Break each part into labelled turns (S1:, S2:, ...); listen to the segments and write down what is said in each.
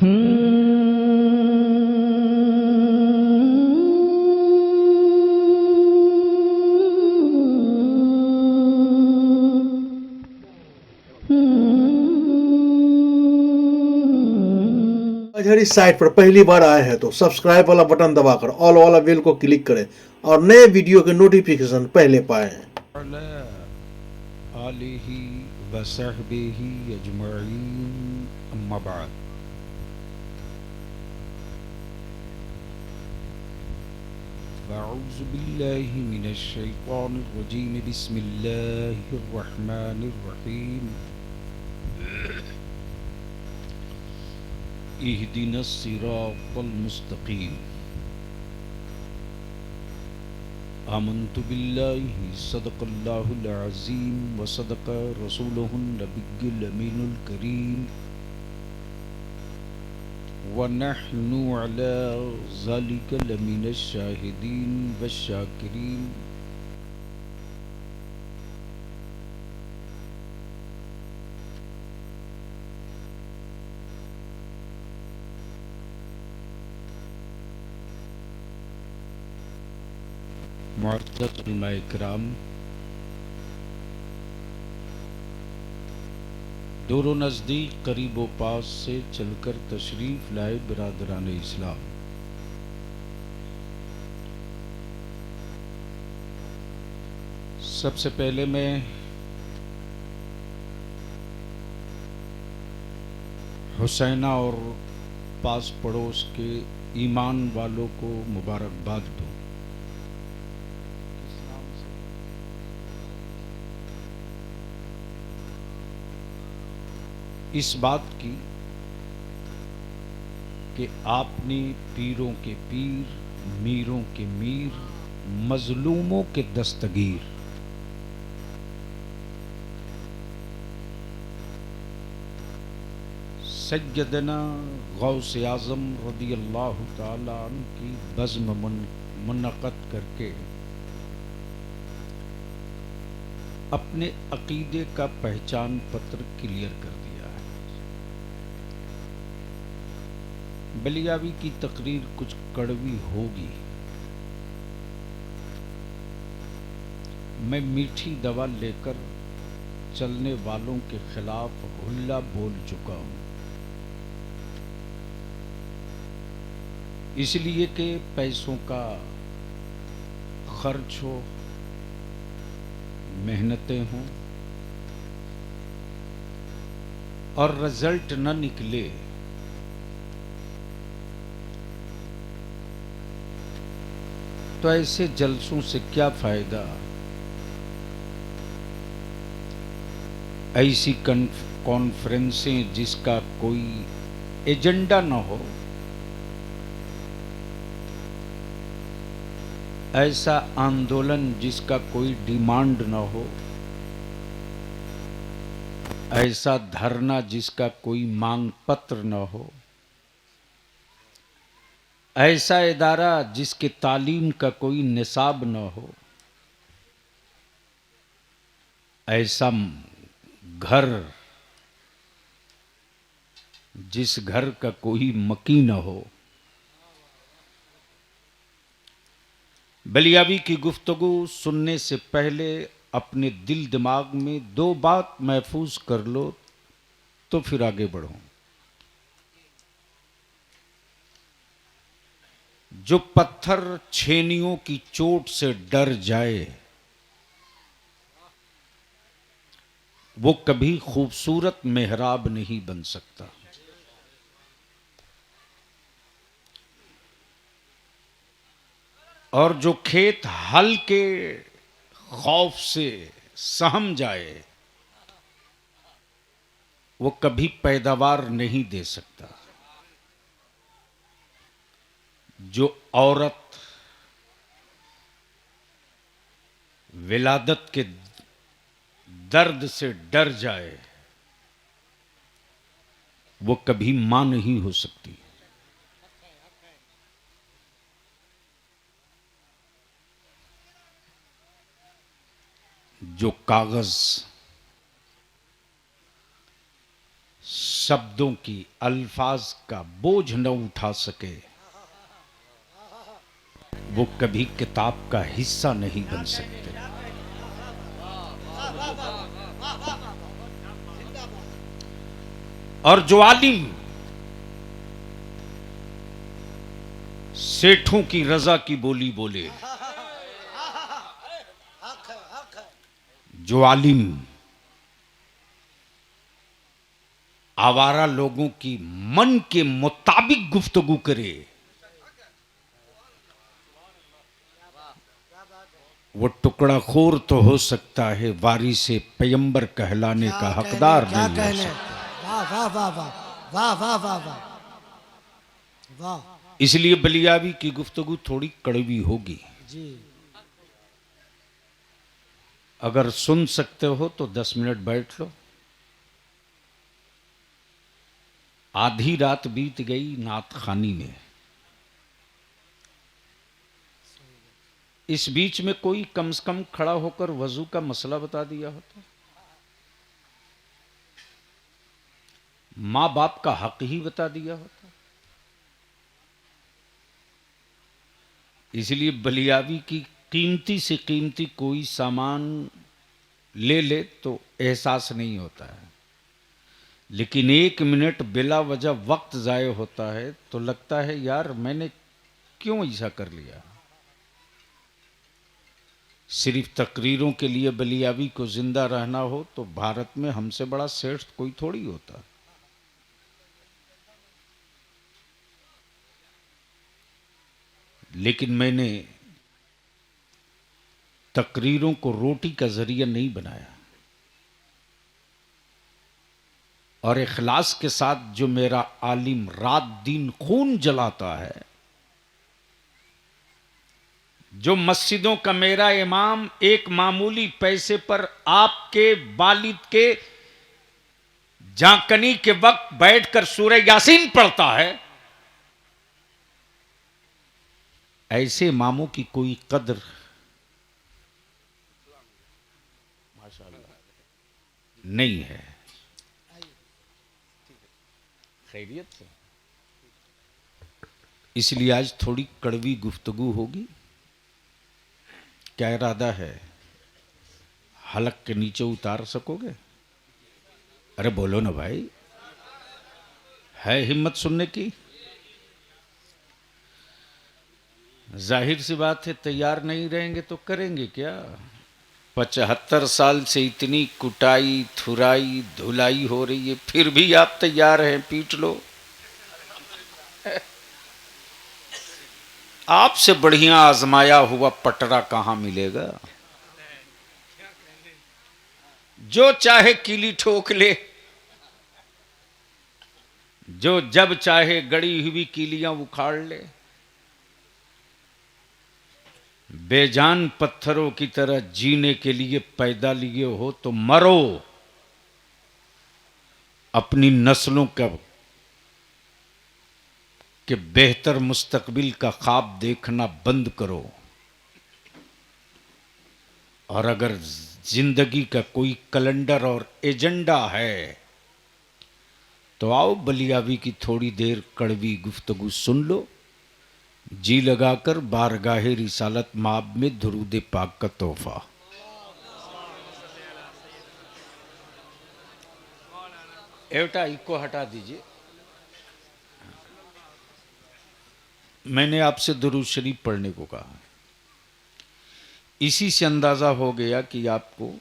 S1: अगर इस साइट पर पहली बार आए हैं तो सब्सक्राइब वाला बटन दबाकर ऑल वाला बेल को क्लिक करें और नए वीडियो के नोटिफिकेशन पहले पाएं।
S2: अला आलिही व सहबिही अजमईन अम्मा बाद। अऊज़ु बिल्लाहि मिनश शैतानिर रजीम। बिस्मिल्लाहिर रहमानिर रहीम। इहदिनस सिरातल मुस्तकीम। आमन्तु बिल्लाहि सदक़ल्लाहुल अज़ीम व सदक़ रसूलुहुन नबियुल अमीनुल करीम व नहनु अला ज़ालिका लमिनश शाहिदीन वश्शाकिरीन। मुअज़्ज़ज़ उलमाए किराम, दूर नज़दीक करीब व पास से चलकर तशरीफ़ लाए बिरादरान इस्लाम। सबसे पहले मैं हुसैना और पास पड़ोस के ईमान वालों को मुबारकबाद दूँ। इस बात की कि आपने पीरों के पीर, मीरों के मीर, मजलूमों के दस्तगीर, सैयदना गौस आज़म रदियल्लाहु ताला अन्हु की बज़्म मुनक़्क़द करके अपने अक़ीदे का पहचान पत्र क्लियर कर दिया है। बलियावी की तकरीर कुछ कड़वी होगी। मैं मीठी दवा लेकर चलने वालों के खिलाफ हुल्ला बोल चुका हूँ, इसलिए कि पैसों का खर्च हो, मेहनतें हों और रिजल्ट न निकले तो ऐसे जलसों से क्या फायदा। ऐसी कॉन्फ्रेंसें जिसका कोई एजेंडा न हो, ऐसा आंदोलन जिसका कोई डिमांड न हो, ऐसा धरना जिसका कोई मांग पत्र न हो, ऐसा इदारा जिसके तालीम का कोई निसाब न हो, ऐसा घर जिस घर का कोई मकी न हो। बलियावी की गुफ्तगू सुनने से पहले अपने दिल दिमाग में दो बात महफूज कर लो तो फिर आगे बढ़ो। जो पत्थर छेनियों की चोट से डर जाए वो कभी खूबसूरत मेहराब नहीं बन सकता। और जो खेत हल के खौफ से सहम जाए वो कभी पैदावार नहीं दे सकता। जो औरत विलादत के दर्द से डर जाए वो कभी मां नहीं हो सकती। जो कागज शब्दों की, अल्फाज का बोझ न उठा सके, वो कभी किताब का हिस्सा नहीं बन सकते। और जो आलिम सेठों की रजा की बोली बोले, जो आलिम आवारा लोगों की मन के मुताबिक गुफ्तगू करे, वो टुकड़ा खोर तो हो सकता है, वारी से पैगंबर कहलाने का हकदार
S3: क्या
S2: नहीं हो
S3: कहने।
S2: सकता।
S3: वाह वाह वाह वाह वाह वाह वाह वाह वाह।
S2: इसलिए बलियावी की गुफ्तगू थोड़ी कड़वी होगी।
S3: जी
S2: अगर सुन सकते हो तो 10 मिनट बैठ लो। आधी रात बीत गई नात खानी में। इस बीच में कोई कम से कम खड़ा होकर वजू का मसला बता दिया होता। मां बाप का हक ही बता दिया होता। इसलिए बलियावी की कीमती से कीमती कोई सामान ले ले तो एहसास नहीं होता है, लेकिन 1 मिनट बिला वजह वक्त जाया होता है तो लगता है यार मैंने क्यों ऐसा कर लिया। सिर्फ तकरीरों के लिए बलियावी को जिंदा रहना हो तो भारत में हमसे बड़ा सेठ कोई थोड़ी होता। लेकिन मैंने तकरीरों को रोटी का जरिया नहीं बनाया, और इखलास के साथ जो मेरा आलिम रात दिन खून जलाता है, जो मस्जिदों का मेरा इमाम एक मामूली पैसे पर आपके वालिद के जाकनी के वक्त बैठकर सूरह यासीन पढ़ता है, ऐसे इमामों की कोई कदर माशाअल्लाह नहीं है। खैरियत से इसलिए आज थोड़ी कड़वी गुफ्तगू होगी। क्या इरादा है? हलक के नीचे उतार सकोगे? अरे बोलो ना भाई, है हिम्मत सुनने की? जाहिर सी बात है, तैयार नहीं रहेंगे तो करेंगे क्या। 75 साल से इतनी कुटाई थुराई धुलाई हो रही है, फिर भी आप तैयार हैं, पीट लो। आपसे बढ़िया आजमाया हुआ पटरा कहां मिलेगा। जो चाहे कीली ठोक ले, जो जब चाहे गड़ी हुई कीलियां उखाड़ ले, बेजान पत्थरों की तरह जीने के लिए पैदा लिए हो तो मरो। अपनी नस्लों का कि बेहतर मुस्तकबिल का ख्वाब देखना बंद करो। और अगर जिंदगी का कोई कैलेंडर और एजेंडा है तो आओ बलियावी की थोड़ी देर कड़वी गुफ्तगू सुन लो। जी लगाकर बारगाहे रिसालत माब में दुरूद पाक का तोहफा। एवटा इको हटा दीजिए। मैंने आपसे दुरूद शरीफ पढ़ने को कहा, इसी से अंदाजा हो गया कि आपको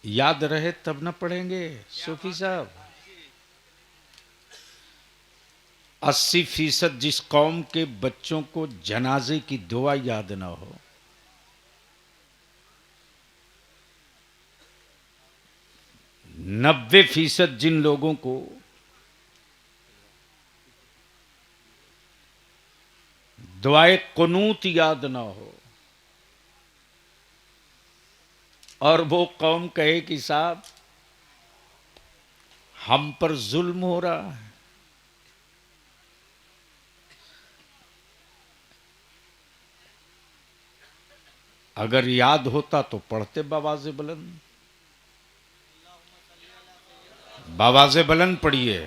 S2: याद रहे तब न पढ़ेंगे। सूफी साहब, 80% जिस कौम के बच्चों को जनाजे की दुआ याद ना हो, 90% जिन लोगों को दुआए कुनूत याद ना हो, और वो कौम कहे कि साहब हम पर जुल्म हो रहा है, अगर याद होता तो पढ़ते बवाज़े बुलंद। बावाज़े बुलंद पढ़िए।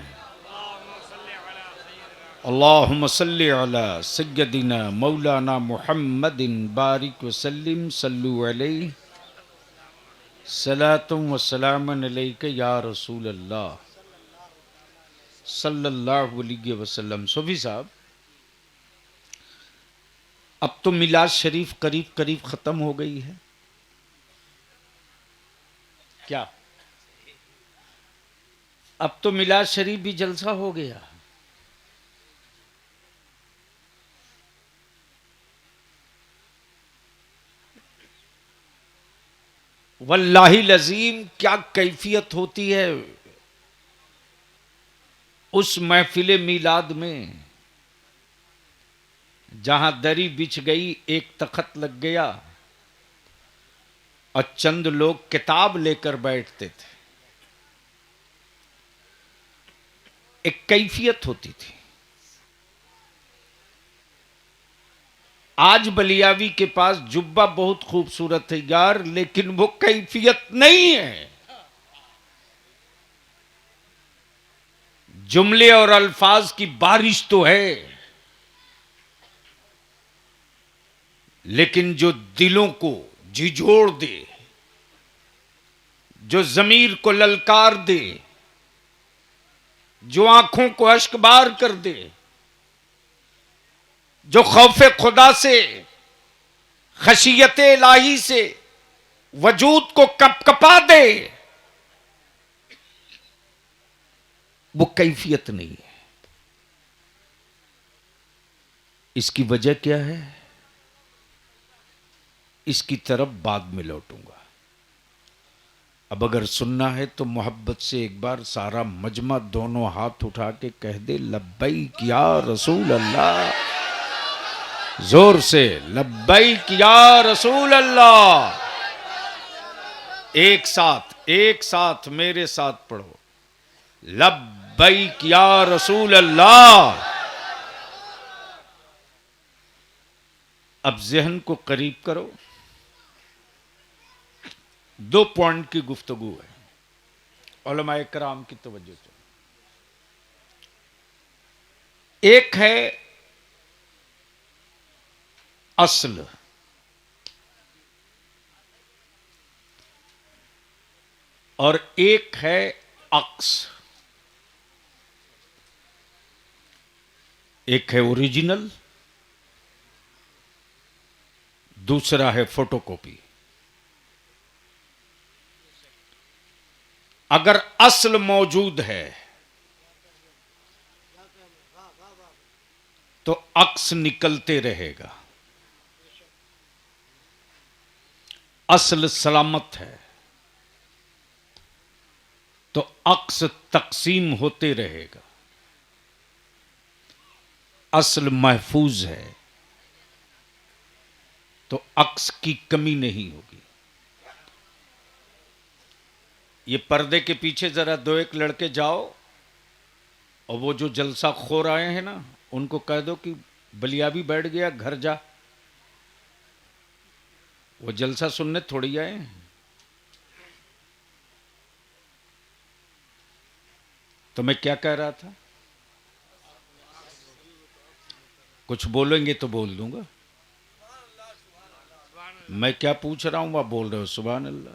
S2: अल्लाहुम्मा सल्ली अला सय्यदिना मौलाना मुहम्मदिन बारिक वसल्लिम सल्लु अलैहि सलातुम व सलामन अलैका या रसूल अल्लाह सल्लल्लाहु अलैहि वसल्लम। सूफी साहब, अब तो मिलाद शरीफ करीब करीब ख़त्म हो गई है क्या? अब तो मिलाद शरीफ भी जलसा हो गया। वल्लाही लजीम, क्या कैफियत होती है उस महफिल मिलाद में जहां दरी बिछ गई, एक तख्त लग गया और चंद लोग किताब लेकर बैठते थे। एक कैफियत होती थी। आज बलियावी के पास जुब्बा बहुत खूबसूरत है यार, लेकिन वो कैफियत नहीं है। जुमले और अल्फाज की बारिश तो है, लेकिन जो दिलों को झिझोड़ दे, जो जमीर को ललकार दे, जो आंखों को अश्कबार कर दे, जो खौफे खुदा से, खशियत इलाही से वजूद को कपकपा दे, वो कैफियत नहीं है। इसकी वजह क्या है, इसकी तरफ बाद में लौटूंगा। अब अगर सुनना है तो मोहब्बत से एक बार सारा मजमा दोनों हाथ उठा के कह दे, लब्बैक या रसूल अल्लाह। जोर से लब्बैक या रसूल अल्लाह। एक साथ मेरे साथ पढ़ो, लब्बैक या रसूल अल्लाह। अब जहन को करीब करो। 2 पॉइंट की गुफ्तगू है, उलमाए कराम की तवज्जो से। एक है अस्ल, और एक है अक्स। एक है ओरिजिनल, दूसरा है फोटोकॉपी। अगर असल मौजूद है तो अक्स निकलते रहेगा। असल सलामत है तो अक्स तकसीम होते रहेगा। असल महफूज है तो अक्स की कमी नहीं होगी। ये पर्दे के पीछे जरा 2-1 लड़के जाओ और वो जो जलसा खोर आए हैं ना, उनको कह दो कि बलियाबी बैठ गया, घर जा। वो जलसा सुनने थोड़ी आए हैं। तो मैं क्या कह रहा था, कुछ बोलेंगे तो बोल दूंगा। मैं क्या पूछ रहा हूं वह बोल रहे हो, सुभान अल्लाह।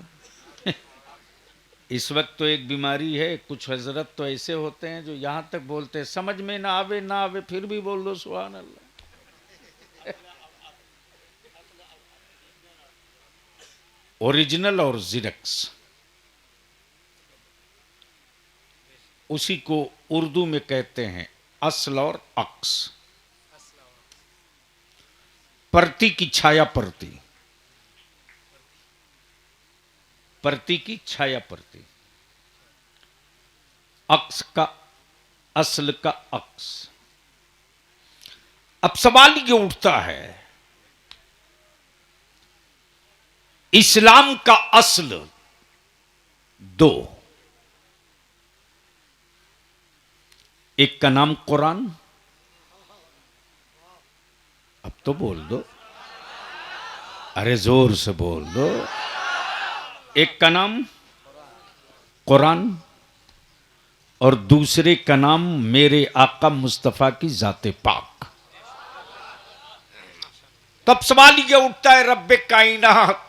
S2: इस वक्त तो एक बीमारी है, कुछ हजरत तो ऐसे होते हैं जो यहां तक बोलते हैं समझ में ना आवे फिर भी बोल दो सुभान अल्लाह। ओरिजिनल और जिरक्स, उसी को उर्दू में कहते हैं असल और अक्स। परती की छाया परती, परती की छाया परती, अक्स का असल का अक्स। अब सवाल ये उठता है, इस्लाम का असल 2, एक का नाम कुरान। अब तो बोल दो, अरे जोर से बोल दो। एक का नाम कुरान और दूसरे का नाम मेरे आका मुस्तफा की जाते पाक। तब सवाल ये उठता है, रब्बे कायनात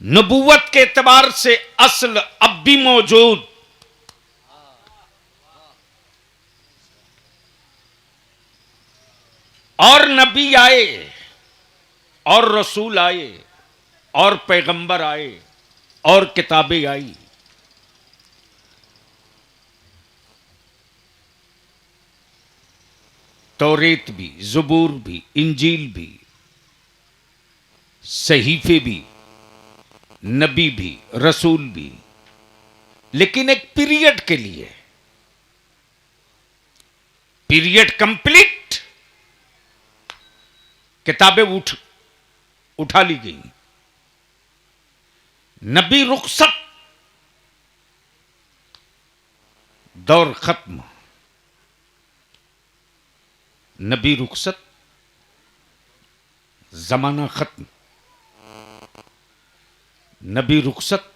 S2: नबूवत के एतबार से असल अब भी मौजूद, और नबी आए और रसूल आए और पैगंबर आए और किताबें आई, तौरेत भी, ज़बूर भी, इंजील भी, सहीफे भी, नबी भी, रसूल भी, लेकिन एक पीरियड के लिए। पीरियड कंप्लीट, किताबें उठा ली गई, नबी रुखसत, दौर खत्म। नबी रुखसत, जमाना खत्म। नबी रुखसत,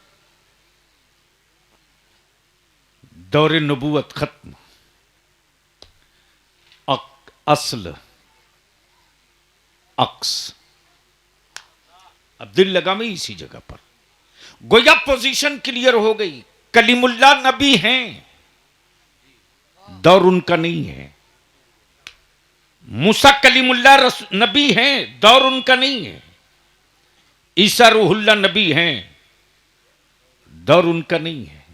S2: दौर नबूवत खत्म। असल अक्स। अब दिल लगा मैं इसी जगह पर, गोया पोजीशन क्लियर हो गई। कलीमुल्लाह नबी हैं, दौर उनका नहीं है। मूसा कलीमुल्लाह नबी हैं, दौर उनका नहीं है। ईसा रूहुल्लाह नबी हैं, दौर उनका नहीं है।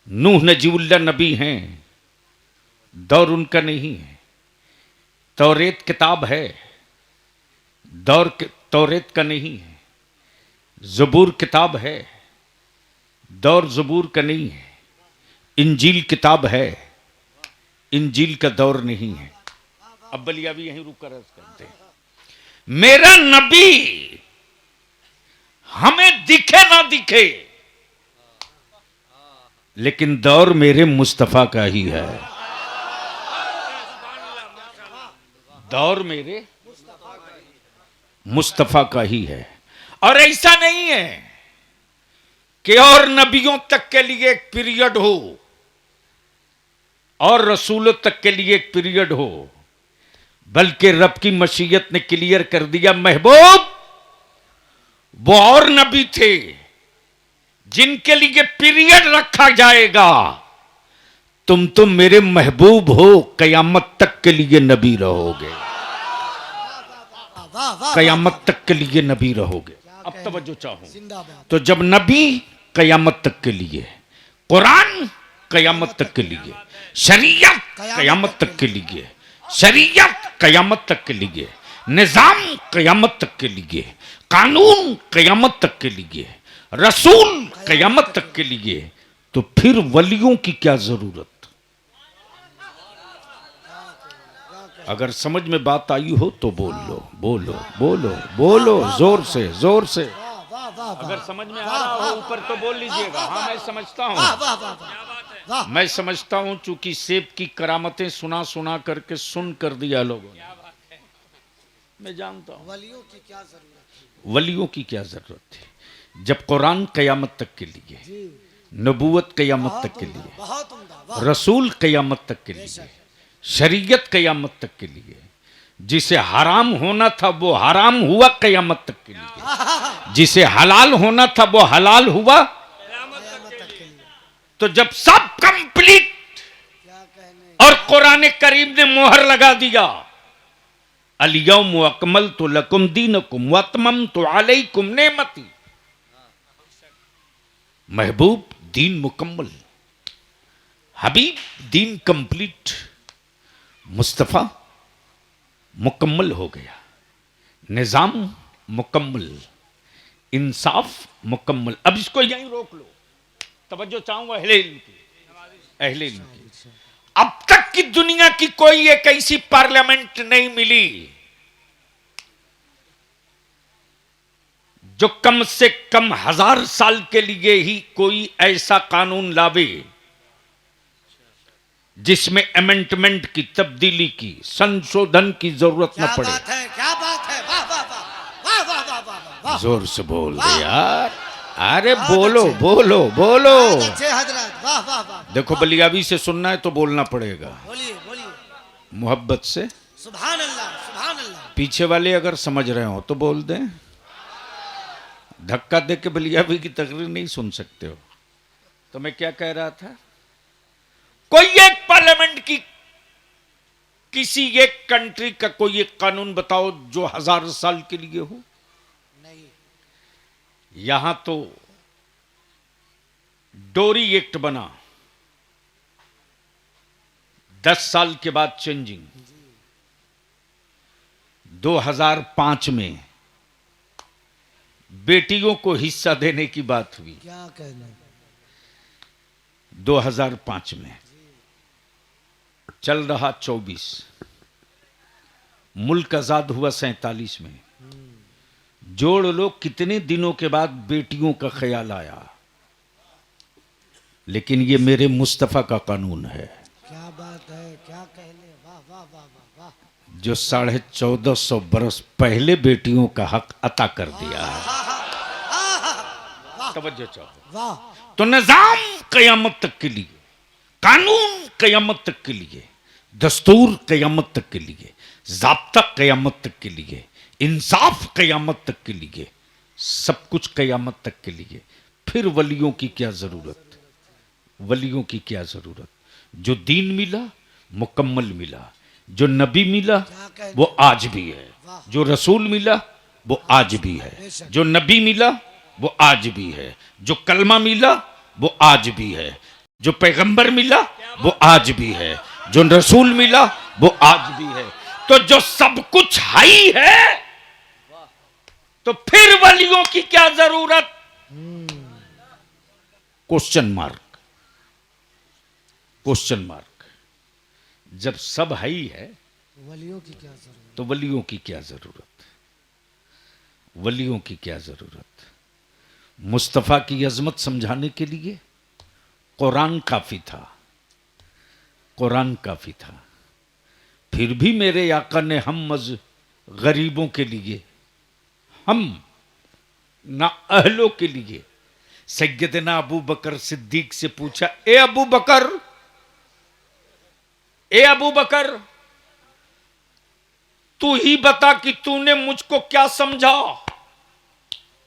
S2: नूह नजीबुल्लाह नबी हैं, दौर उनका नहीं है। तौरेत किताब है, तौरेत का नहीं है। ज़बूर किताब है, दौर ज़बूर का नहीं है। इंजील किताब है, इंजील का दौर नहीं है। अब बलिया भी यहीं रुक कर अर्ज करते हैं, मेरा नबी हमें दिखे ना दिखे, लेकिन दौर मेरे मुस्तफा का ही है। दौर मेरे मुस्तफा का ही है। और ऐसा नहीं है कि और नबियों तक के लिए एक पीरियड हो और रसूलों तक के लिए एक पीरियड हो, बल्कि रब की मशीयत ने क्लियर कर दिया, महबूब वो और नबी थे जिनके लिए पीरियड रखा जाएगा, तुम तो मेरे महबूब हो, कयामत तक के लिए नबी रहोगे।
S3: वाह वाह
S2: कयामत तक के लिए नबी रहोगे। अब
S3: कहने?
S2: तवज्जो चाहो
S3: जिंदाबाद।
S2: तो जब नबी कयामत तक के लिए, कुरान कयामत तक के लिए, शरीयत कयामत तक के लिए, शरीयत कयामत तक के लिए, निजाम कयामत तक के लिए, कानून कयामत तक के लिए, रसूल कयामत तक के लिए, तो फिर वलियों की क्या जरूरत? अगर समझ में बात आई हो तो बोल लो, बोलो बोलो बोलो, जोर से जोर से।
S3: वाह वाह वाह
S2: अगर समझ में आ रहा हो ऊपर तो बोल लीजिएगा। हाँ मैं समझता
S3: वाह
S2: हूँ,
S3: वाह वाह वाह।
S2: मैं समझता हूँ, चूंकि सेब की करामतें सुना सुना करके सुन कर दिया लोगों ने। मैं जानता हूँ
S3: वलियों की क्या जरूरत है?
S2: वलियों की क्या जरूरत थी। जब कुरान कयामत तक के लिए, नबूवत कयामत तक के लिए,
S3: बहुत उम्दा। वाह
S2: रसूल कयामत तक के लिए, शरीयत कयामत तक के लिए, जिसे हराम होना था वो हराम हुआ कयामत तक के लिए, जिसे हलाल होना था वो हलाल हुआ। तो जब सब कंप्लीट
S3: क्या कहने।
S2: और कुरान करीम ने मोहर लगा दिया, अल-यौम अकमलतु लकुम दीनकुम व अतममतु अलैकुम नेमती, महबूब दीन मुकम्मल, हबीब दीन कंप्लीट, मुस्तफा मुकम्मल हो गया, निजाम मुकम्मल, इंसाफ मुकम्मल। अब इसको यहीं रोक लो, तवज्जो चाहूंगा अहले इल्म की, अहले इल्म की। अब तक की दुनिया की कोई एक ऐसी पार्लियामेंट नहीं मिली जो कम से कम 1000 साल के लिए ही कोई ऐसा कानून लावे जिसमें अमेंडमेंट की, तब्दीली की, संशोधन की जरूरत न
S3: क्या
S2: पड़े।
S3: बात है, क्या बात है। वाह वाह वाह वाह वाह वाह वाह वाह।
S2: जोर से बोल दे यार। अरे बोलो बोलो बोलो।
S3: बहुत अच्छे हजरत, वाह वाह वाह।
S2: देखो बलियाबी से सुनना है तो बोलना पड़ेगा
S3: बोलिए बोलिए।
S2: मोहब्बत से।
S3: सुभान अल्लाह सुभान अल्लाह।
S2: पीछे वाले अगर समझ रहे हो तो बोल दें, धक्का दे के बलियाबी की तकरीर नहीं सुन सकते हो। तो मैं क्या कह रहा था, कोई एक पार्लियामेंट की किसी एक कंट्री का कोई एक कानून बताओ जो 1000 साल के लिए हो।
S3: नहीं।
S2: यहां तो डोरी एक्ट बना 10 साल के बाद चेंजिंग। 2005 में बेटियों को हिस्सा देने की बात हुई।
S3: क्या कहने।
S2: 2005 में चल रहा 24, मुल्क आजाद हुआ 47 में। जोड़ लो कितने दिनों के बाद बेटियों का ख्याल आया। लेकिन ये मेरे मुस्तफा का कानून है
S3: क्या बात है, क्या कहने, वाह वाह वाह वाह वाह।
S2: जो 1450 बरस पहले बेटियों का हक अता कर दिया है। तवज्जो चाहो।
S3: वाह।
S2: तो निजाम कयामत तक के लिए, कानून कयामत तक के लिए, दस्तूर कयामत तक के लिए, ज़ाब्ता कयामत तक के लिए, इंसाफ कयामत तक के लिए, सब कुछ कयामत तक के लिए। फिर वलियों की क्या जरूरत, वलियों की क्या जरूरत। जो दीन मिला मुकम्मल मिला, जो नबी मिला वो आज भी है, जो रसूल मिला वो आज भी है, जो नबी मिला वो आज भी है, जो कलमा मिला वो आज भी है, जो पैगंबर मिला वो आज भी है, जो रसूल मिला वो आज भी है। तो जो सब कुछ हाई है तो फिर वलियों की क्या जरूरत। Question mark, question mark. जब सब हाई है
S3: वलियों की क्या जरूरत।
S2: तो वलियों की क्या जरूरत, वलियों की क्या जरूरत। मुस्तफा की अजमत समझाने के लिए कुरान काफी था, कुरान काफी था। फिर भी मेरे आका ने हम गरीबों के लिए, हम ना अहलों के लिए सैयदना अबू बकर सिद्दीक से पूछा, ए अबू बकर, ए अबू बकर, तू ही बता कि तूने मुझको क्या समझा।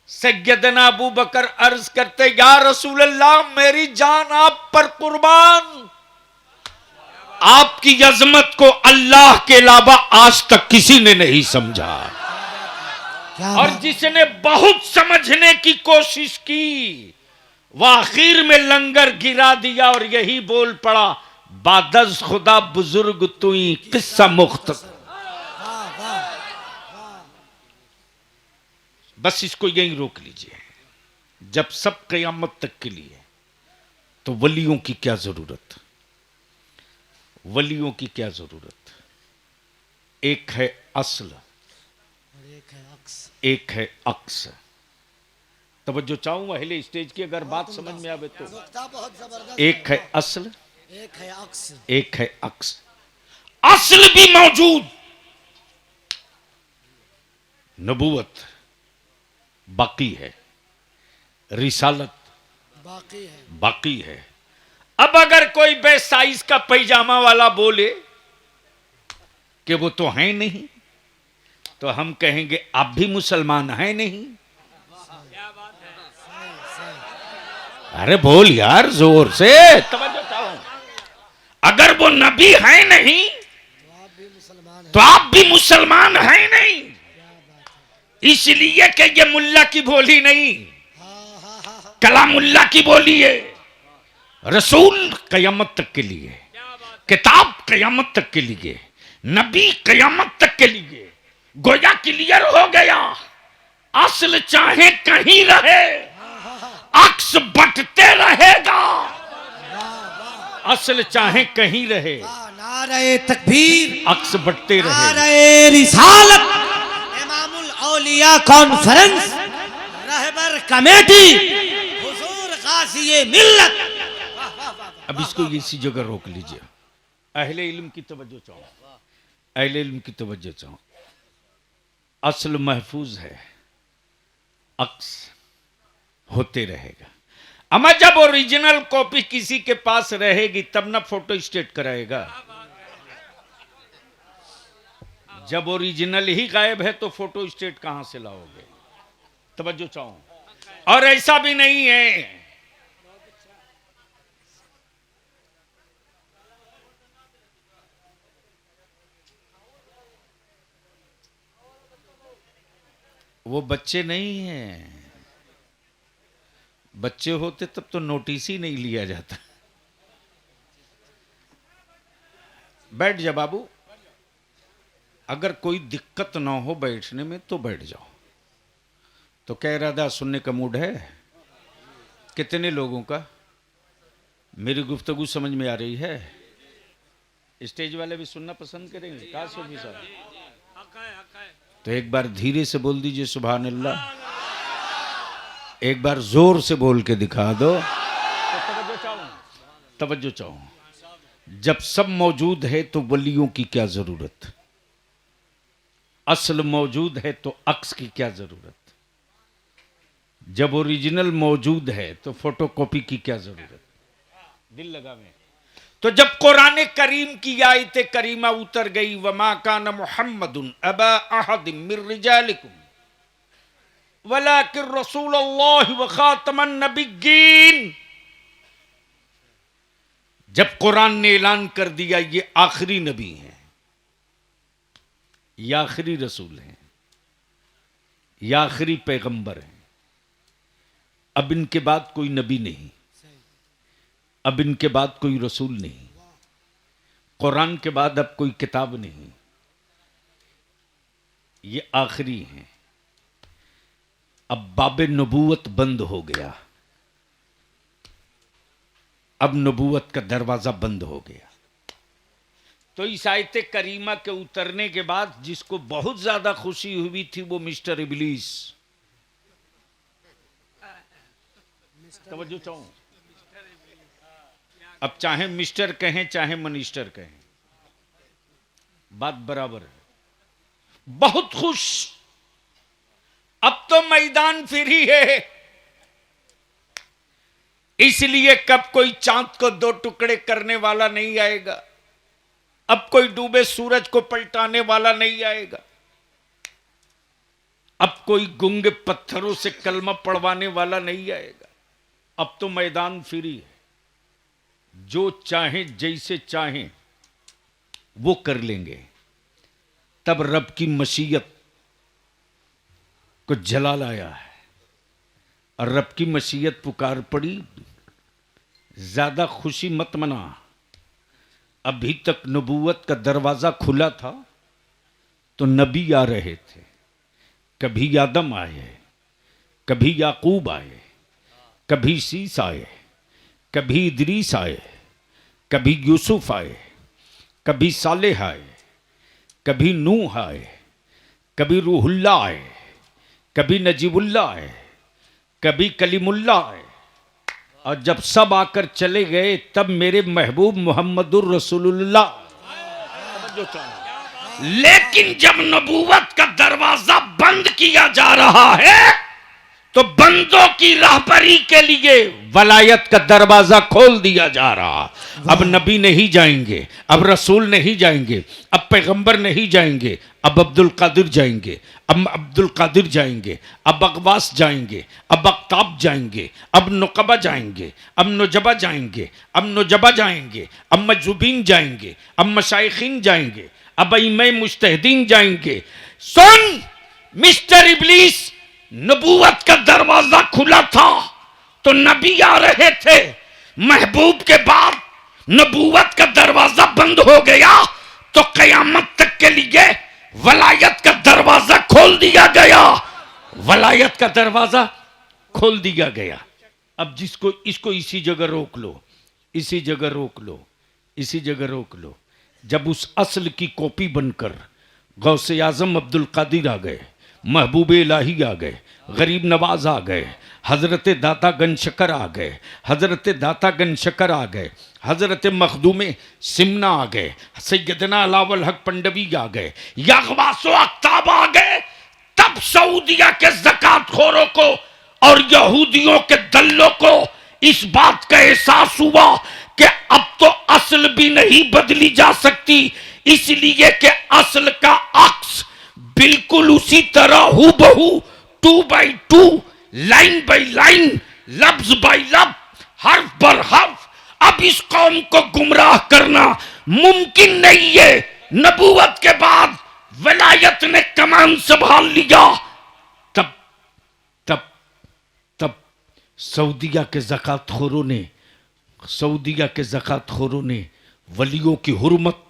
S2: सैयदना अबू बकर अर्ज करते, या रसूल अल्लाह, मेरी जान आप पर कुर्बान, आपकी अजमत को अल्लाह के अलावा आज तक किसी ने नहीं समझा। और जिसने बहुत समझने की कोशिश की वह आखिर में लंगर गिरा दिया और यही बोल पड़ा, बादज खुदा बुजुर्ग तुई किस्सा मुख्तसर। बस इसको यहीं रोक लीजिए। जब सब कयामत तक के लिए, तो वलियों की क्या जरूरत, वलियों की क्या जरूरत। एक है असल, एक है अक्स। तवज्जो चाहूं अहले स्टेज की, अगर बात समझ में आवे तो।
S3: बहुत जबरदस्त।
S2: एक है असल,
S3: एक है अक्स।
S2: एक है अक्स। असल भी मौजूद, नबूवत बाकी है, रिसालत
S3: बाकी है।
S2: बाकी है। अब अगर कोई बेसाइज का पैजामा वाला बोले कि वो तो है नहीं, तो हम कहेंगे आप भी मुसलमान हैं नहीं। अरे बोल यार जोर से, तवज्जो चाहो। अगर वो नबी है नहीं तो आप भी मुसलमान हैं नहीं। इसलिए कि ये मुल्ला की बोली नहीं, कलामुल्ला की बोली है। रसूल कयामत तक के लिए, किताब कयामत तक के लिए, नबी कयामत तक के लिए। गोया क्लियर हो गया, असल चाहे कहीं रहे, अक्स बटते रहेगा। असल चाहे कहीं रहे,
S3: नारे तकबीर,
S2: अक्स बटते रहे।
S3: नारे रिसालत, इमामुल औलिया कॉन्फ्रेंस, रहबर कमेटी, हुजूर गाज़ी मिल्लत।
S2: अब इसको इसी जगह रोक लीजिए। अहले इल्म की तवज्जो चाहो, अहले इल्म की तवज्जो चाहो। असल महफूज है, अक्स होते रहेगा। अमा जब ओरिजिनल कॉपी किसी के पास रहेगी तब ना फोटो स्टेट कराएगा। जब ओरिजिनल ही गायब है तो फोटो स्टेट कहां से लाओगे? तवज्जो चाहो। और ऐसा भी नहीं है वो बच्चे नहीं हैं। बच्चे होते तब तो नोटिस ही नहीं लिया जाता। बैठ जा बाबू, अगर कोई दिक्कत ना हो बैठने में तो बैठ जाओ। तो क्या इरादा, सुनने का मूड है? कितने लोगों का? मेरी गुफ्तगू समझ में आ रही है? स्टेज वाले भी सुनना पसंद करेंगे? कहा सोफी साहब? तो एक बार धीरे से बोल दीजिए सुभान अल्लाह। एक बार जोर से बोल के दिखा दो। तो तवज्जो चाहो। जब सब मौजूद है तो वलियों की क्या जरूरत? असल मौजूद है तो अक्स की क्या जरूरत? जब ओरिजिनल मौजूद है तो फोटोकॉपी की क्या जरूरत? दिल लगा में। तो जब कुरान करीम की आयत करीमा उतर गई, वमा कान मुहम्मदुन अबा अहदिम मिर रिजालिकुम वलाकिन रसूलुल्लाह व खातमन नबिय्यीन। जब कुरान ने ऐलान कर दिया ये आखिरी नबी हैं, ये आखिरी रसूल हैं, ये आखिरी पैगंबर हैं, अब इनके बाद कोई नबी नहीं, अब इनके बाद कोई रसूल नहीं, कुरान के बाद अब कोई किताब नहीं, ये आखिरी हैं। अब बाबे नबूवत बंद हो गया, अब नबूवत का दरवाजा बंद हो गया। तो इस आयत करीमा के उतरने के बाद जिसको बहुत ज्यादा खुशी हुई थी वो मिस्टर इबलीस। तवज्जो चाहो। अब चाहे मिस्टर कहें चाहे मनिस्टर कहें, बात बराबर है। बहुत खुश, अब तो मैदान फ्री है। इसलिए कब कोई चांद को दो टुकड़े करने वाला नहीं आएगा, अब कोई डूबे सूरज को पलटाने वाला नहीं आएगा, अब कोई गूंगे पत्थरों से कलमा पढ़वाने वाला नहीं आएगा। अब तो मैदान फ्री है, जो चाहे जैसे चाहे वो कर लेंगे। तब रब की मशीयत को जलाल आया है और रब की मशीयत पुकार पड़ी। ज्यादा खुशी मत मना, अभी तक नबूवत का दरवाजा खुला था तो नबी आ रहे थे। कभी आदम आए, कभी याकूब आए, कभी सीस आए, कभी इदरीस आए, कभी यूसुफ आए, कभी सालेह आए, कभी नूह आए, कभी रूहुल्लाह आए, कभी नजीबुल्लाह आए, कभी कलीमुल्लाह आए। और जब सब आकर चले गए तब मेरे महबूब मोहम्मदुर रसूलुल्लाह। लेकिन जब नबूवत का दरवाजा बंद किया जा रहा है तो बंदों की राहबरी के लिए वलायत का दरवाजा खोल दिया जा रहा। अब नबी नहीं जाएंगे, अब रसूल नहीं जाएंगे, अब पैगंबर नहीं जाएंगे, अब अब्दुल कादिर जाएंगे, अब अब्दुल कादिर जाएंगे, अब अकवास जाएंगे, अब अक्ताब जाएंगे, अब नुकबा जाएंगे, अब नुजबा जाएंगे, अब नुजबा जाएंगे, अब मजूबीन जाएंगे, अब मशाइखीन जाएंगे, अब इमाम मुज्तहिदीन जाएंगे। सुन मिस्टर इब्लीस, नबूवत का दरवाजा खुला था तो नबी आ रहे थे, महबूब के बाद नबूवत का दरवाजा बंद हो गया तो कयामत तक के लिए वलायत का दरवाजा खोल दिया गया। वलायत का दरवाजा खोल दिया गया। अब जिसको इसको इसी जगह रोक लो, इसी जगह रोक लो, इसी जगह रोक लो। जब उस असल की कॉपी बनकर गौसे आजम अब्दुल कादिर आ गए, महबूब इलाही आ गए, गरीब नवाज आ गए, हजरत दाता गनशकर आ गए, हजरत दाता गनशकर आ गए, हजरत मखदूमे सिमना आ गए, सैयदना अलावल हक पंडवी आ गए, यागवासो अख्ताब आ गए, तब सऊदिया के ज़कात खोरों को और यहूदियों के दल्लों को इस बात का एहसास हुआ कि अब तो असल भी नहीं बदली जा सकती, इसलिए कि असल का अक्स बिल्कुल उसी तरह हूबहू 2x2 लाइन बाय लाइन लफ्ज बाय लफ्ज हर्फ बर हर्फ अब इस कौम को गुमराह करना मुमकिन नहीं है। नबूवत के बाद वलायत ने कमान संभाल लिया। तब तब तब सऊदिया के ज़कात खोरों ने वलियों की हुर्मत,